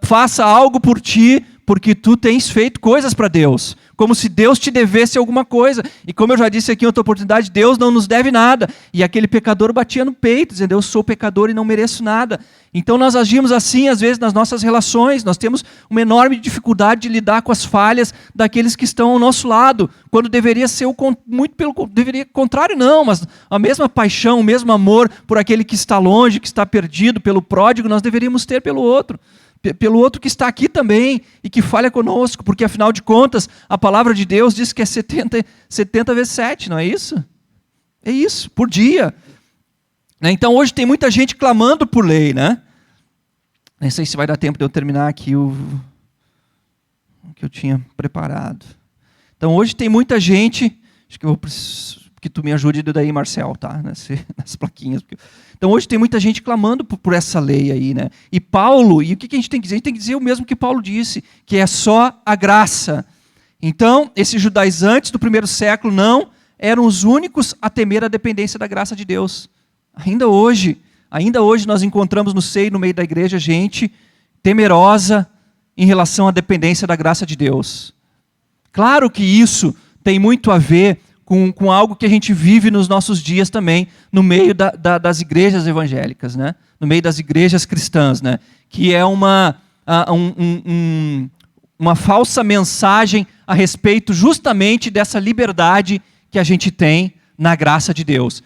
faça algo por ti, porque tu tens feito coisas para Deus, como se Deus te devesse alguma coisa. E como eu já disse aqui em outra oportunidade, Deus não nos deve nada. E aquele pecador batia no peito, dizendo, eu sou pecador e não mereço nada. Então nós agimos assim, às vezes, nas nossas relações. Nós temos uma enorme dificuldade de lidar com as falhas daqueles que estão ao nosso lado, quando deveria ser contrário, não, mas a mesma paixão, o mesmo amor por aquele que está longe, que está perdido, pelo pródigo, nós deveríamos ter pelo outro que está aqui também e que falha conosco, porque afinal de contas a palavra de Deus diz que é 70 vezes 7, não é isso? É isso, por dia. Então hoje tem muita gente clamando por lei, né? Nem sei se vai dar tempo de eu terminar aqui o que eu tinha preparado. Então hoje tem muita gente, acho que eu vou, porque que tu me ajude daí, Marcel, tá? Nas plaquinhas. Então hoje tem muita gente clamando por essa lei aí, né? E Paulo, e o que a gente tem que dizer? A gente tem que dizer o mesmo que Paulo disse, que é só a graça. Então, esses judaizantes do primeiro século não eram os únicos a temer a dependência da graça de Deus. Ainda hoje nós encontramos no seio, no meio da igreja, gente temerosa em relação à dependência da graça de Deus. Claro que isso tem muito a ver com algo que a gente vive nos nossos dias também, no meio das igrejas evangélicas, né? No meio das igrejas cristãs, né? Que é uma falsa mensagem a respeito justamente dessa liberdade que a gente tem na graça de Deus,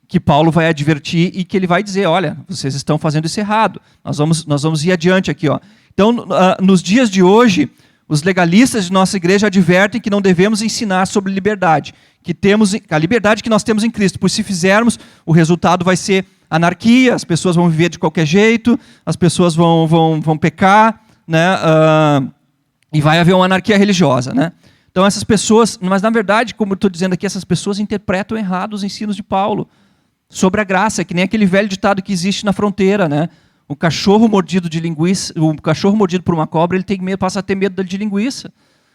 que Paulo vai advertir e que ele vai dizer, olha, vocês estão fazendo isso errado, nós vamos ir adiante aqui, ó. Então, nos dias de hoje, os legalistas de nossa igreja advertem que não devemos ensinar sobre liberdade, que temos a liberdade que nós temos em Cristo, pois se fizermos, o resultado vai ser anarquia, as pessoas vão viver de qualquer jeito, as pessoas vão pecar, né? E vai haver uma anarquia religiosa, né? Então essas pessoas, mas na verdade, como eu estou dizendo aqui, essas pessoas interpretam errado os ensinos de Paulo sobre a graça, que nem aquele velho ditado que existe na fronteira, né? O cachorro mordido de linguiça, o cachorro mordido por uma cobra, ele passa a ter medo de linguiça,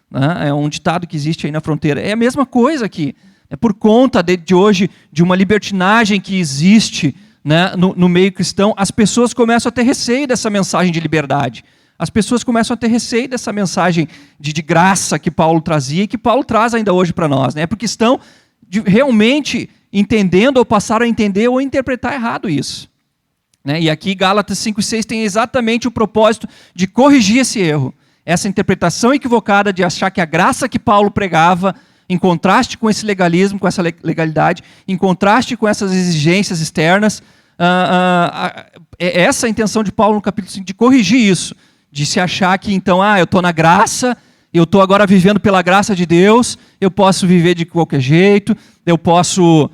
né? É um ditado que existe aí na fronteira. É a mesma coisa aqui. É por conta de hoje, de uma libertinagem que existe, né, no meio cristão, as pessoas começam a ter receio dessa mensagem de liberdade. As pessoas começam a ter receio dessa mensagem de graça que Paulo trazia e que Paulo traz ainda hoje para nós, né? Porque estão realmente entendendo ou passaram a entender ou a interpretar errado isso, né? E aqui Gálatas 5:6 tem exatamente o propósito de corrigir esse erro, essa interpretação equivocada de achar que a graça que Paulo pregava, em contraste com esse legalismo, com essa legalidade, em contraste com essas exigências externas, é essa a intenção de Paulo no capítulo 5, de corrigir isso, de se achar que então, eu estou na graça, eu estou agora vivendo pela graça de Deus, eu posso viver de qualquer jeito, eu posso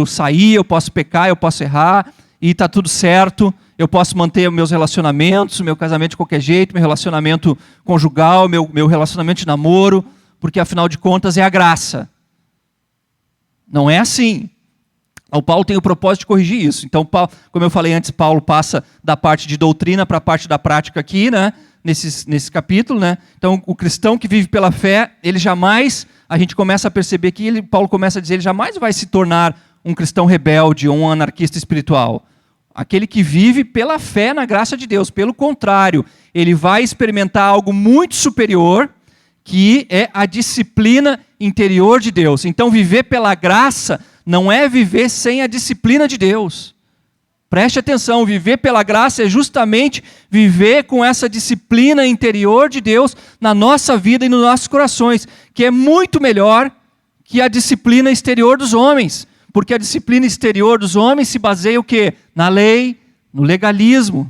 sair, eu posso pecar, eu posso errar, e está tudo certo, eu posso manter meus relacionamentos, o meu casamento de qualquer jeito, meu relacionamento conjugal, meu relacionamento de namoro, porque afinal de contas é a graça. Não é assim. O Paulo tem o propósito de corrigir isso. Então, como eu falei antes, Paulo passa da parte de doutrina para a parte da prática aqui, né? Nesse capítulo, né? Então, o cristão que vive pela fé, ele jamais, a gente começa a perceber que Paulo começa a dizer, ele jamais vai se tornar um cristão rebelde ou um anarquista espiritual. Aquele que vive pela fé na graça de Deus. Pelo contrário, ele vai experimentar algo muito superior, que é a disciplina interior de Deus. Então, viver pela graça não é viver sem a disciplina de Deus. Preste atenção, viver pela graça é justamente viver com essa disciplina interior de Deus na nossa vida e nos nossos corações, que é muito melhor que a disciplina exterior dos homens, porque a disciplina exterior dos homens se baseia o quê? Na lei, no legalismo.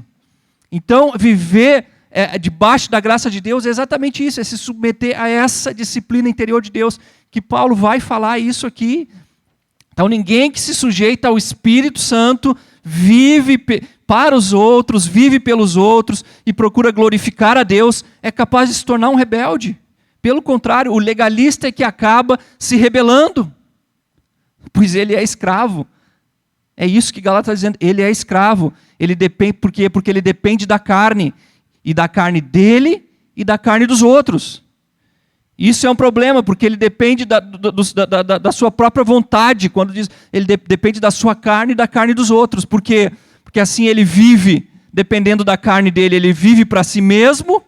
Então, viver debaixo da graça de Deus é exatamente isso, é se submeter a essa disciplina interior de Deus, que Paulo vai falar isso aqui. Então, ninguém que se sujeita ao Espírito Santo vive para os outros, vive pelos outros e procura glorificar a Deus, é capaz de se tornar um rebelde. Pelo contrário, o legalista é que acaba se rebelando, pois ele é escravo. É isso que Gálatas está dizendo, ele é escravo. Ele depende, por quê? Porque ele depende da carne, e da carne dele e da carne dos outros. Isso é um problema, porque ele depende da sua própria vontade. Quando diz, ele depende da sua carne e da carne dos outros. Por quê? Porque assim ele vive, dependendo da carne dele, ele vive para si mesmo,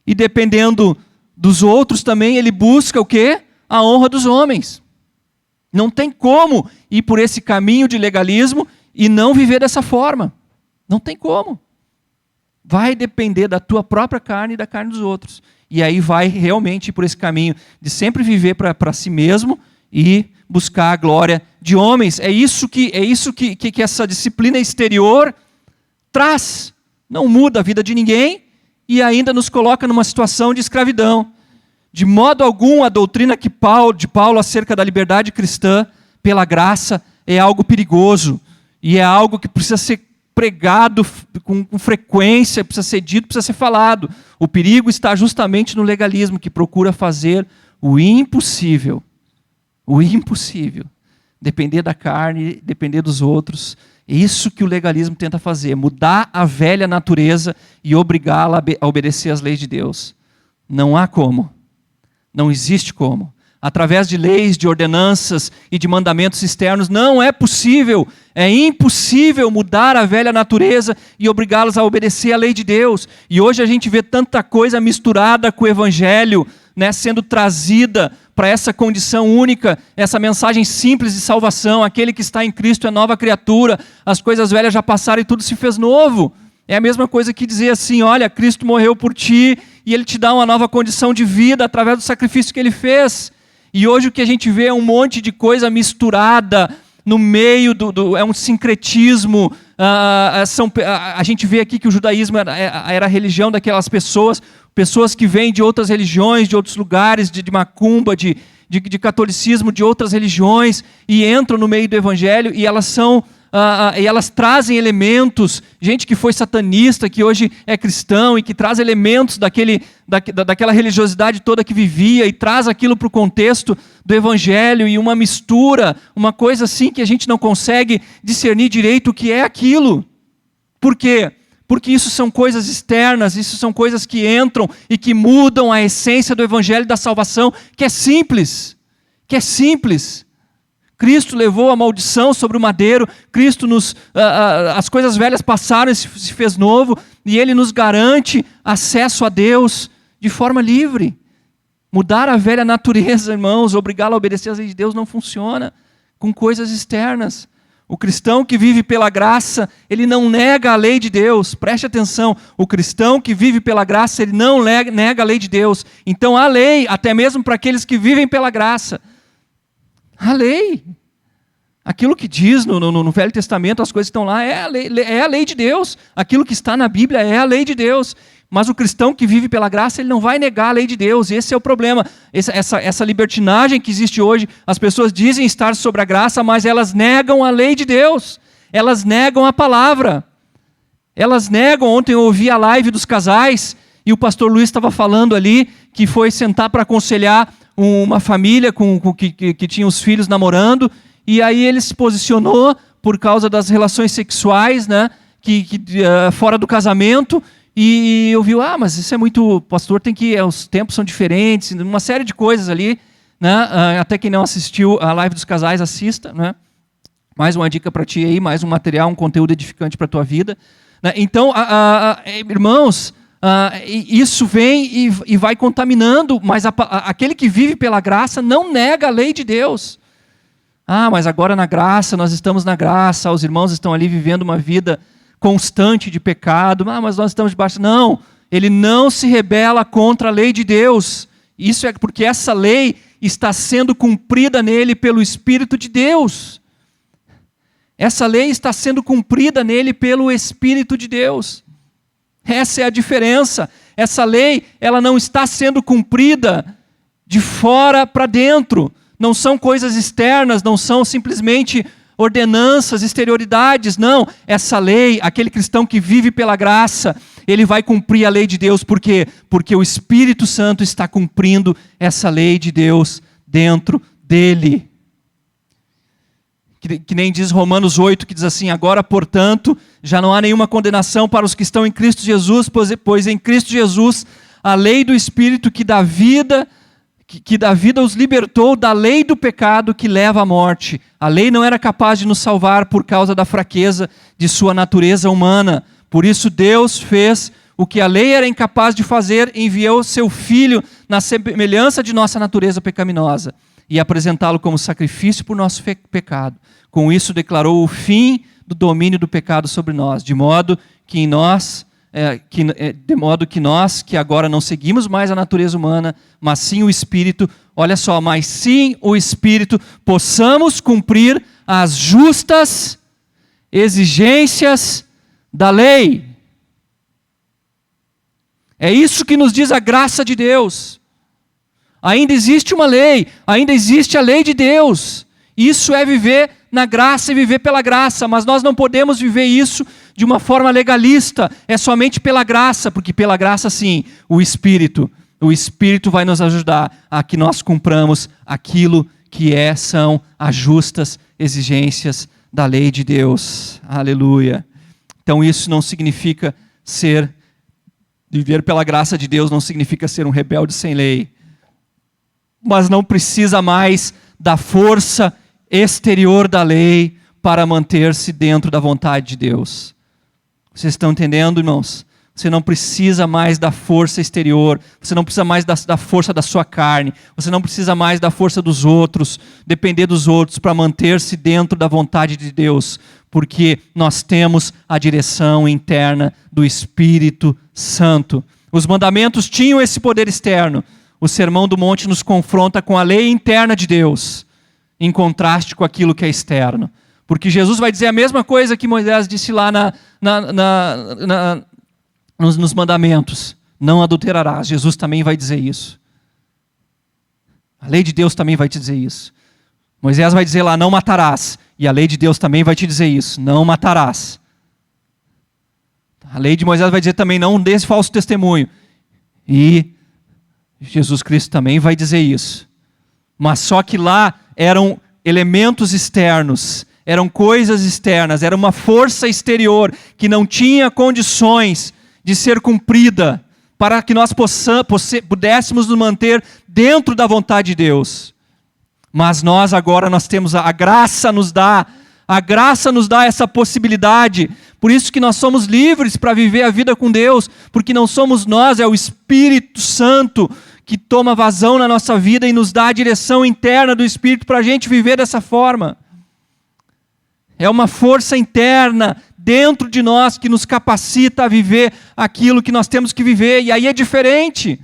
e dependendo dos outros também, ele busca o quê? A honra dos homens. Não tem como ir por esse caminho de legalismo e não viver dessa forma. Não tem como. Vai depender da tua própria carne e da carne dos outros. E aí vai realmente ir por esse caminho de sempre viver para si mesmo e buscar a glória de homens. É isso que essa disciplina exterior traz. Não muda a vida de ninguém e ainda nos coloca numa situação de escravidão. De modo algum, a doutrina de Paulo acerca da liberdade cristã pela graça é algo perigoso e é algo que precisa ser pregado com frequência, precisa ser dito, precisa ser falado. O perigo está justamente no legalismo, que procura fazer o impossível O impossível. Depender da carne, depender dos outros. É isso que o legalismo tenta fazer. Mudar a velha natureza e obrigá-la a obedecer às leis de Deus. Não há como. Não existe como. Através de leis, de ordenanças e de mandamentos externos, não é possível, é impossível mudar a velha natureza e obrigá-los a obedecer à lei de Deus. E hoje a gente vê tanta coisa misturada com o Evangelho, né, sendo trazida para essa condição única, essa mensagem simples de salvação. Aquele que está em Cristo é nova criatura, as coisas velhas já passaram e tudo se fez novo. É a mesma coisa que dizer assim, olha, Cristo morreu por ti e Ele te dá uma nova condição de vida através do sacrifício que Ele fez. E hoje o que a gente vê é um monte de coisa misturada no meio é um sincretismo. A gente vê aqui que o judaísmo era a religião daquelas pessoas que vêm de outras religiões, de outros lugares, de macumba, de catolicismo, de outras religiões, e entram no meio do evangelho, e elas são... e elas trazem elementos, gente que foi satanista, que hoje é cristão, e que traz elementos daquela religiosidade toda que vivia, e traz aquilo para o contexto do evangelho, e uma mistura, uma coisa assim que a gente não consegue discernir direito o que é aquilo. Por quê? Porque isso são coisas externas, isso são coisas que entram e que mudam a essência do evangelho da salvação, que é simples, Cristo levou a maldição sobre o madeiro, Cristo as coisas velhas passaram e se fez novo, e Ele nos garante acesso a Deus de forma livre. Mudar a velha natureza, irmãos, obrigá-lo a obedecer às leis de Deus não funciona com coisas externas. O cristão que vive pela graça, ele não nega a lei de Deus. Preste atenção, o cristão que vive pela graça, ele não nega a lei de Deus. Então há lei, até mesmo para aqueles que vivem pela graça. A lei. Aquilo que diz no Velho Testamento, as coisas que estão lá, é a lei de Deus. Aquilo que está na Bíblia é a lei de Deus. Mas o cristão que vive pela graça, ele não vai negar a lei de Deus. Esse é o problema. Essa libertinagem que existe hoje, as pessoas dizem estar sobre a graça, mas elas negam a lei de Deus. Elas negam a palavra. Elas negam. Ontem eu ouvi a live dos casais, e o pastor Luiz estava falando ali, que foi sentar para aconselhar uma família que tinha os filhos namorando, e aí ele se posicionou por causa das relações sexuais, né, fora do casamento, e eu vi, mas isso é muito, pastor, os tempos são diferentes, uma série de coisas ali, né, até quem não assistiu a live dos casais, assista, né, mais uma dica para ti aí, mais um material, um conteúdo edificante para a tua vida, né. Então, irmãos, isso vem e vai contaminando, mas aquele que vive pela graça não nega a lei de Deus. Mas agora na graça, nós estamos na graça, os irmãos estão ali vivendo uma vida constante de pecado, mas nós estamos debaixo. Não, ele não se rebela contra a lei de Deus. Isso é porque essa lei está sendo cumprida nele pelo Espírito de Deus. Essa lei está sendo cumprida nele pelo Espírito de Deus. Essa é a diferença. Essa lei, ela não está sendo cumprida de fora para dentro. Não são coisas externas, não são simplesmente ordenanças, exterioridades, não. Essa lei, aquele cristão que vive pela graça, ele vai cumprir a lei de Deus. Por quê? Porque o Espírito Santo está cumprindo essa lei de Deus dentro dele. Que nem diz Romanos 8, que diz assim, agora, portanto, já não há nenhuma condenação para os que estão em Cristo Jesus, pois em Cristo Jesus, a lei do Espírito que dá vida os libertou da lei do pecado que leva à morte. A lei não era capaz de nos salvar por causa da fraqueza de sua natureza humana. Por isso Deus fez o que a lei era incapaz de fazer, enviou seu Filho na semelhança de nossa natureza pecaminosa e apresentá-lo como sacrifício por nosso pecado. Com isso declarou o fim do domínio do pecado sobre nós, de modo que nós, que agora não seguimos mais a natureza humana, mas sim o Espírito, olha só, mas sim o Espírito, possamos cumprir as justas exigências da lei. É isso que nos diz a graça de Deus. Ainda existe uma lei, ainda existe a lei de Deus. Isso é viver na graça e viver pela graça, mas nós não podemos viver isso de uma forma legalista, é somente pela graça, porque pela graça sim, o Espírito vai nos ajudar a que nós cumpramos aquilo que são as justas exigências da lei de Deus. Aleluia. Então isso não significa viver pela graça de Deus não significa ser um rebelde sem lei. Mas não precisa mais da força exterior da lei para manter-se dentro da vontade de Deus. Vocês estão entendendo, irmãos? Você não precisa mais da força exterior, você não precisa mais da força da sua carne, você não precisa mais da força dos outros, depender dos outros para manter-se dentro da vontade de Deus, porque nós temos a direção interna do Espírito Santo. Os mandamentos tinham esse poder externo. O Sermão do Monte nos confronta com a lei interna de Deus, em contraste com aquilo que é externo. Porque Jesus vai dizer a mesma coisa que Moisés disse lá nos mandamentos. Não adulterarás. Jesus também vai dizer isso. A lei de Deus também vai te dizer isso. Moisés vai dizer lá, não matarás. E a lei de Deus também vai te dizer isso. Não matarás. A lei de Moisés vai dizer também, não dê falso testemunho. E Jesus Cristo também vai dizer isso. Mas só que lá eram elementos externos, eram coisas externas, era uma força exterior que não tinha condições de ser cumprida para que nós pudéssemos nos manter dentro da vontade de Deus. Mas nós agora temos a graça nos dá essa possibilidade. Por isso que nós somos livres para viver a vida com Deus, porque não somos nós, é o Espírito Santo que toma vazão na nossa vida e nos dá a direção interna do Espírito para a gente viver dessa forma. É uma força interna dentro de nós que nos capacita a viver aquilo que nós temos que viver. E aí é diferente.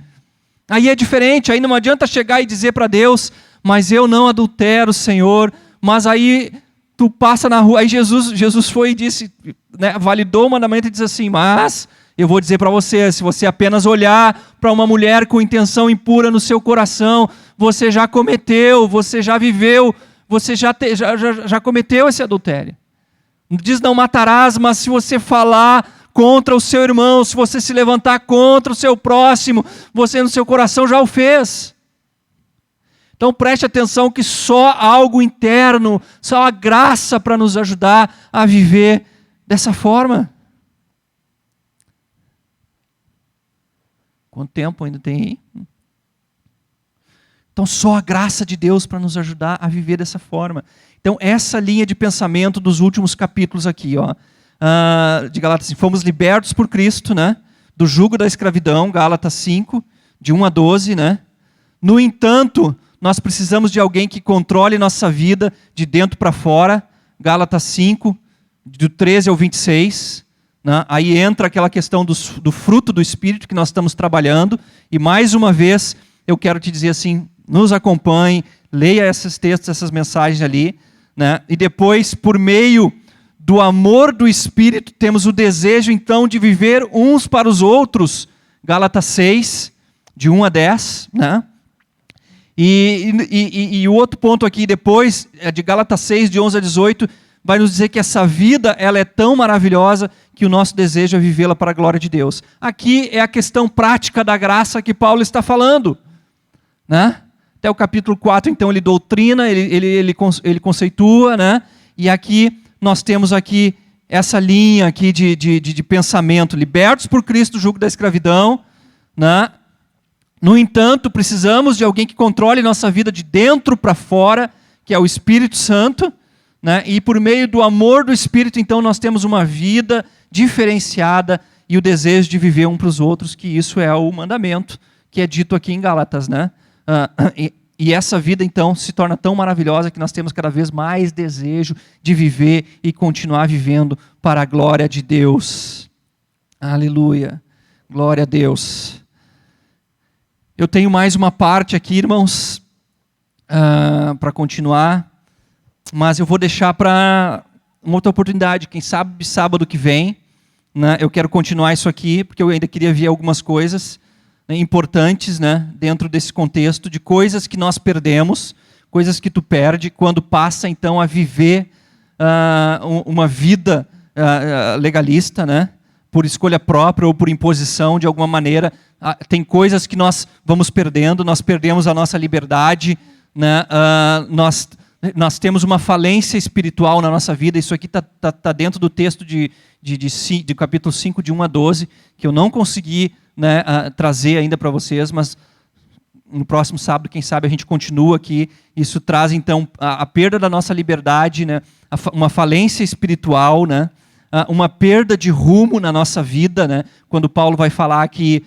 Aí não adianta chegar e dizer para Deus, mas eu não adultero, Senhor. Mas aí tu passa na rua. Aí Jesus foi e disse, né, validou o mandamento e diz assim, mas eu vou dizer para você, se você apenas olhar para uma mulher com intenção impura no seu coração, você já cometeu, você já viveu, você já cometeu esse adultério. Diz não matarás, mas se você falar contra o seu irmão, se você se levantar contra o seu próximo, você no seu coração já o fez. Então preste atenção que só algo interno, só a graça para nos ajudar a viver dessa forma. Quanto tempo ainda tem aí? Então só a graça de Deus para nos ajudar a viver dessa forma. Então essa linha de pensamento dos últimos capítulos aqui, de Gálatas, assim, fomos libertos por Cristo, né, do jugo da escravidão, Gálatas 5, de 1 a 12, né? No entanto, nós precisamos de alguém que controle nossa vida de dentro para fora, Gálatas 5, do 13 ao 26, né? Aí entra aquela questão do fruto do Espírito que nós estamos trabalhando, e mais uma vez eu quero te dizer assim, nos acompanhe, leia esses textos, essas mensagens ali, né? E depois, por meio do amor do Espírito, temos o desejo então de viver uns para os outros, Gálatas 6, de 1 a 10, né? E o outro ponto aqui depois, de Gálatas 6, de 11 a 18, vai nos dizer que essa vida ela é tão maravilhosa que o nosso desejo é vivê-la para a glória de Deus. Aqui é a questão prática da graça que Paulo está falando, né? Até o capítulo 4, então, ele doutrina, ele conceitua, né? E aqui nós temos aqui essa linha aqui de pensamento, libertos por Cristo do jugo da escravidão, né? No entanto, precisamos de alguém que controle nossa vida de dentro para fora, que é o Espírito Santo, né? E por meio do amor do Espírito, então, nós temos uma vida diferenciada e o desejo de viver um para os outros, que isso é o mandamento que é dito aqui em Gálatas, né? E essa vida, então, se torna tão maravilhosa que nós temos cada vez mais desejo de viver e continuar vivendo para a glória de Deus. Aleluia. Glória a Deus. Eu tenho mais uma parte aqui, irmãos, para continuar, mas eu vou deixar para uma outra oportunidade, quem sabe sábado que vem, né, eu quero continuar isso aqui, porque eu ainda queria ver algumas coisas, né, importantes, né, dentro desse contexto, de coisas que nós perdemos, coisas que tu perde, quando passa então a viver uma vida legalista, né, por escolha própria ou por imposição, de alguma maneira. Tem coisas que nós vamos perdendo, nós perdemos a nossa liberdade, né, nós temos uma falência espiritual na nossa vida. Isso aqui está dentro do texto de capítulo 5, de 1 a 12, que eu não consegui, né, trazer ainda para vocês, mas no próximo sábado, quem sabe, a gente continua aqui. Isso traz, então, a perda da nossa liberdade, né, uma falência espiritual, né, uma perda de rumo na nossa vida, né, quando Paulo vai falar que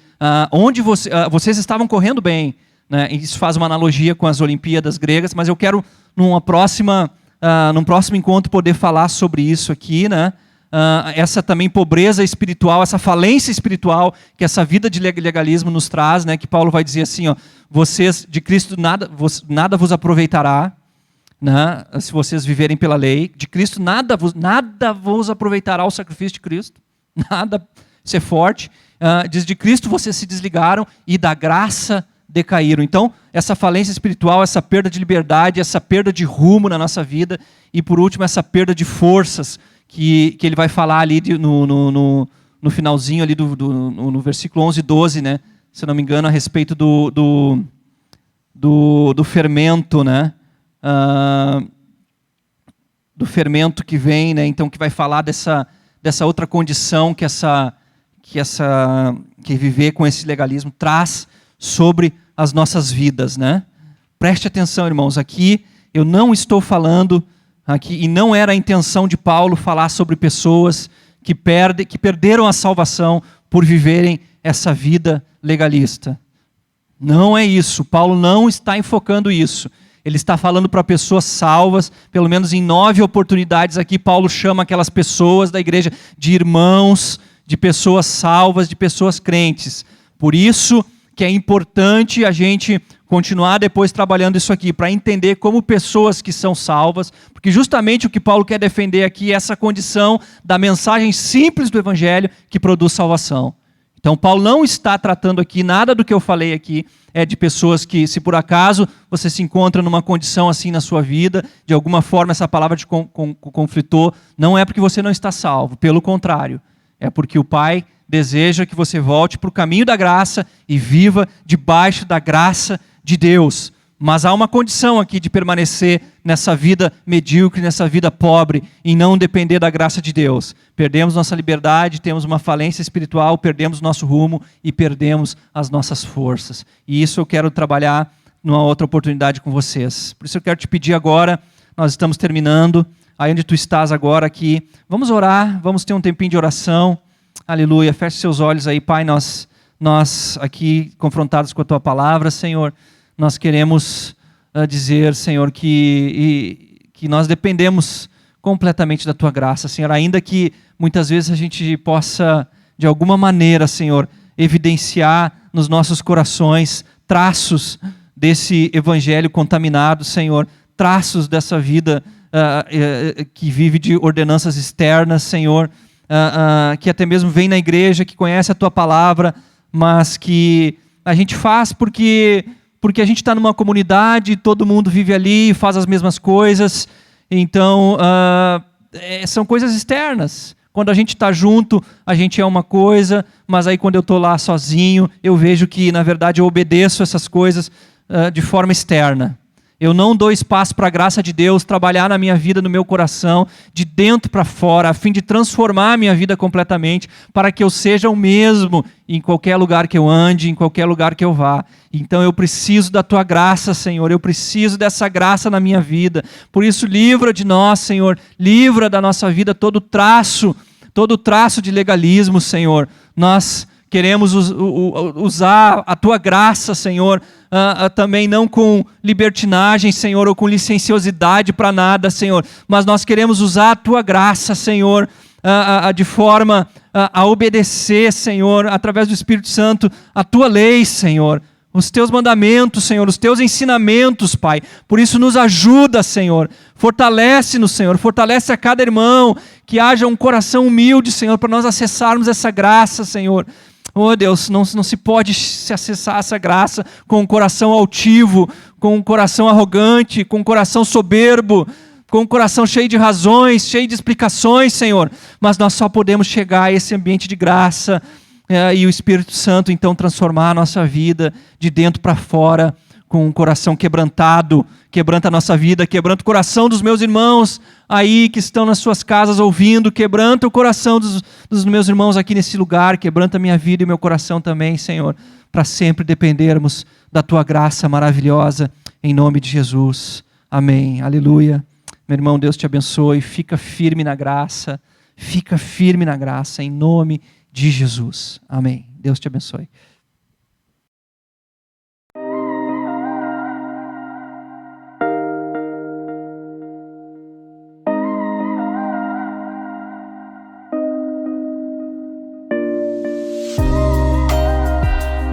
onde vocês estavam correndo bem, né, isso faz uma analogia com as Olimpíadas gregas, mas eu quero, num próximo encontro, poder falar sobre isso aqui, né, essa também pobreza espiritual, essa falência espiritual que essa vida de legalismo nos traz, né, que Paulo vai dizer assim, ó, vocês de Cristo nada vos aproveitará, né, se vocês viverem pela lei. De Cristo nada vos aproveitará o sacrifício de Cristo, nada, ser forte. Diz, de Cristo vocês se desligaram e da graça decaíram. Então, essa falência espiritual, essa perda de liberdade, essa perda de rumo na nossa vida, e por último, essa perda de forças, que ele vai falar ali no finalzinho, ali no versículo 11 e 12, né, se eu não me engano, a respeito do fermento, né, do fermento que vem, né, então, que vai falar dessa outra condição que viver com esse legalismo traz sobre as nossas vidas, né? Preste atenção, irmãos, aqui eu não estou falando aqui, e não era a intenção de Paulo falar sobre pessoas que perderam a salvação por viverem essa vida legalista. Não é isso. Paulo não está enfocando isso. Ele está falando para pessoas salvas. Pelo menos em 9 oportunidades aqui, Paulo chama aquelas pessoas da igreja de irmãos, de pessoas salvas, de pessoas crentes. Por isso que é importante a gente continuar depois trabalhando isso aqui, para entender como pessoas que são salvas, porque justamente o que Paulo quer defender aqui é essa condição da mensagem simples do Evangelho que produz salvação. Então Paulo não está tratando aqui, nada do que eu falei aqui é de pessoas que, se por acaso você se encontra numa condição assim na sua vida, de alguma forma essa palavra te conflitou, não é porque você não está salvo, pelo contrário, é porque o Pai deseja que você volte para o caminho da graça e viva debaixo da graça de Deus. Mas há uma condição aqui de permanecer nessa vida medíocre, nessa vida pobre, e não depender da graça de Deus. Perdemos nossa liberdade, temos uma falência espiritual, perdemos nosso rumo e perdemos as nossas forças. E isso eu quero trabalhar numa outra oportunidade com vocês. Por isso eu quero te pedir agora, nós estamos terminando, aí onde tu estás agora aqui, vamos orar, vamos ter um tempinho de oração. Aleluia, feche seus olhos aí, Pai, nós aqui confrontados com a Tua palavra, Senhor, nós queremos dizer, Senhor, que nós dependemos completamente da Tua graça, Senhor, ainda que muitas vezes a gente possa, de alguma maneira, Senhor, evidenciar nos nossos corações traços desse evangelho contaminado, Senhor, traços dessa vida que vive de ordenanças externas, Senhor, que até mesmo vem na igreja, que conhece a Tua palavra, mas que a gente faz porque a gente está numa comunidade, todo mundo vive ali, faz as mesmas coisas, então são coisas externas. Quando a gente está junto, a gente é uma coisa, mas aí quando eu estou lá sozinho, eu vejo que na verdade eu obedeço essas coisas de forma externa. Eu não dou espaço para a graça de Deus trabalhar na minha vida, no meu coração, de dentro para fora, a fim de transformar a minha vida completamente, para que eu seja o mesmo em qualquer lugar que eu ande, em qualquer lugar que eu vá. Então eu preciso da Tua graça, Senhor, eu preciso dessa graça na minha vida. Por isso, livra de nós, Senhor, livra da nossa vida todo traço de legalismo, Senhor. Nós queremos usar a Tua graça, Senhor, também não com libertinagem, Senhor, ou com licenciosidade para nada, Senhor, mas nós queremos usar a Tua graça, Senhor, de forma a obedecer, Senhor, através do Espírito Santo, a Tua lei, Senhor, os Teus mandamentos, Senhor, os Teus ensinamentos, Pai. Por isso nos ajuda, Senhor, fortalece-nos, Senhor, fortalece a cada irmão, que haja um coração humilde, Senhor, para nós acessarmos essa graça, Senhor. Oh Deus, não se pode se acessar essa graça com um coração altivo, com um coração arrogante, com um coração soberbo, com um coração cheio de razões, cheio de explicações, Senhor. Mas nós só podemos chegar a esse ambiente de graça e o Espírito Santo então transformar a nossa vida de dentro para fora com um coração quebrantado, quebranta a nossa vida, quebranta o coração dos meus irmãos aí que estão nas suas casas ouvindo, quebranta o coração dos meus irmãos aqui nesse lugar, quebranta a minha vida e meu coração também, Senhor, para sempre dependermos da Tua graça maravilhosa, em nome de Jesus. Amém. Aleluia. Meu irmão, Deus te abençoe, fica firme na graça, em nome de Jesus. Amém. Deus te abençoe.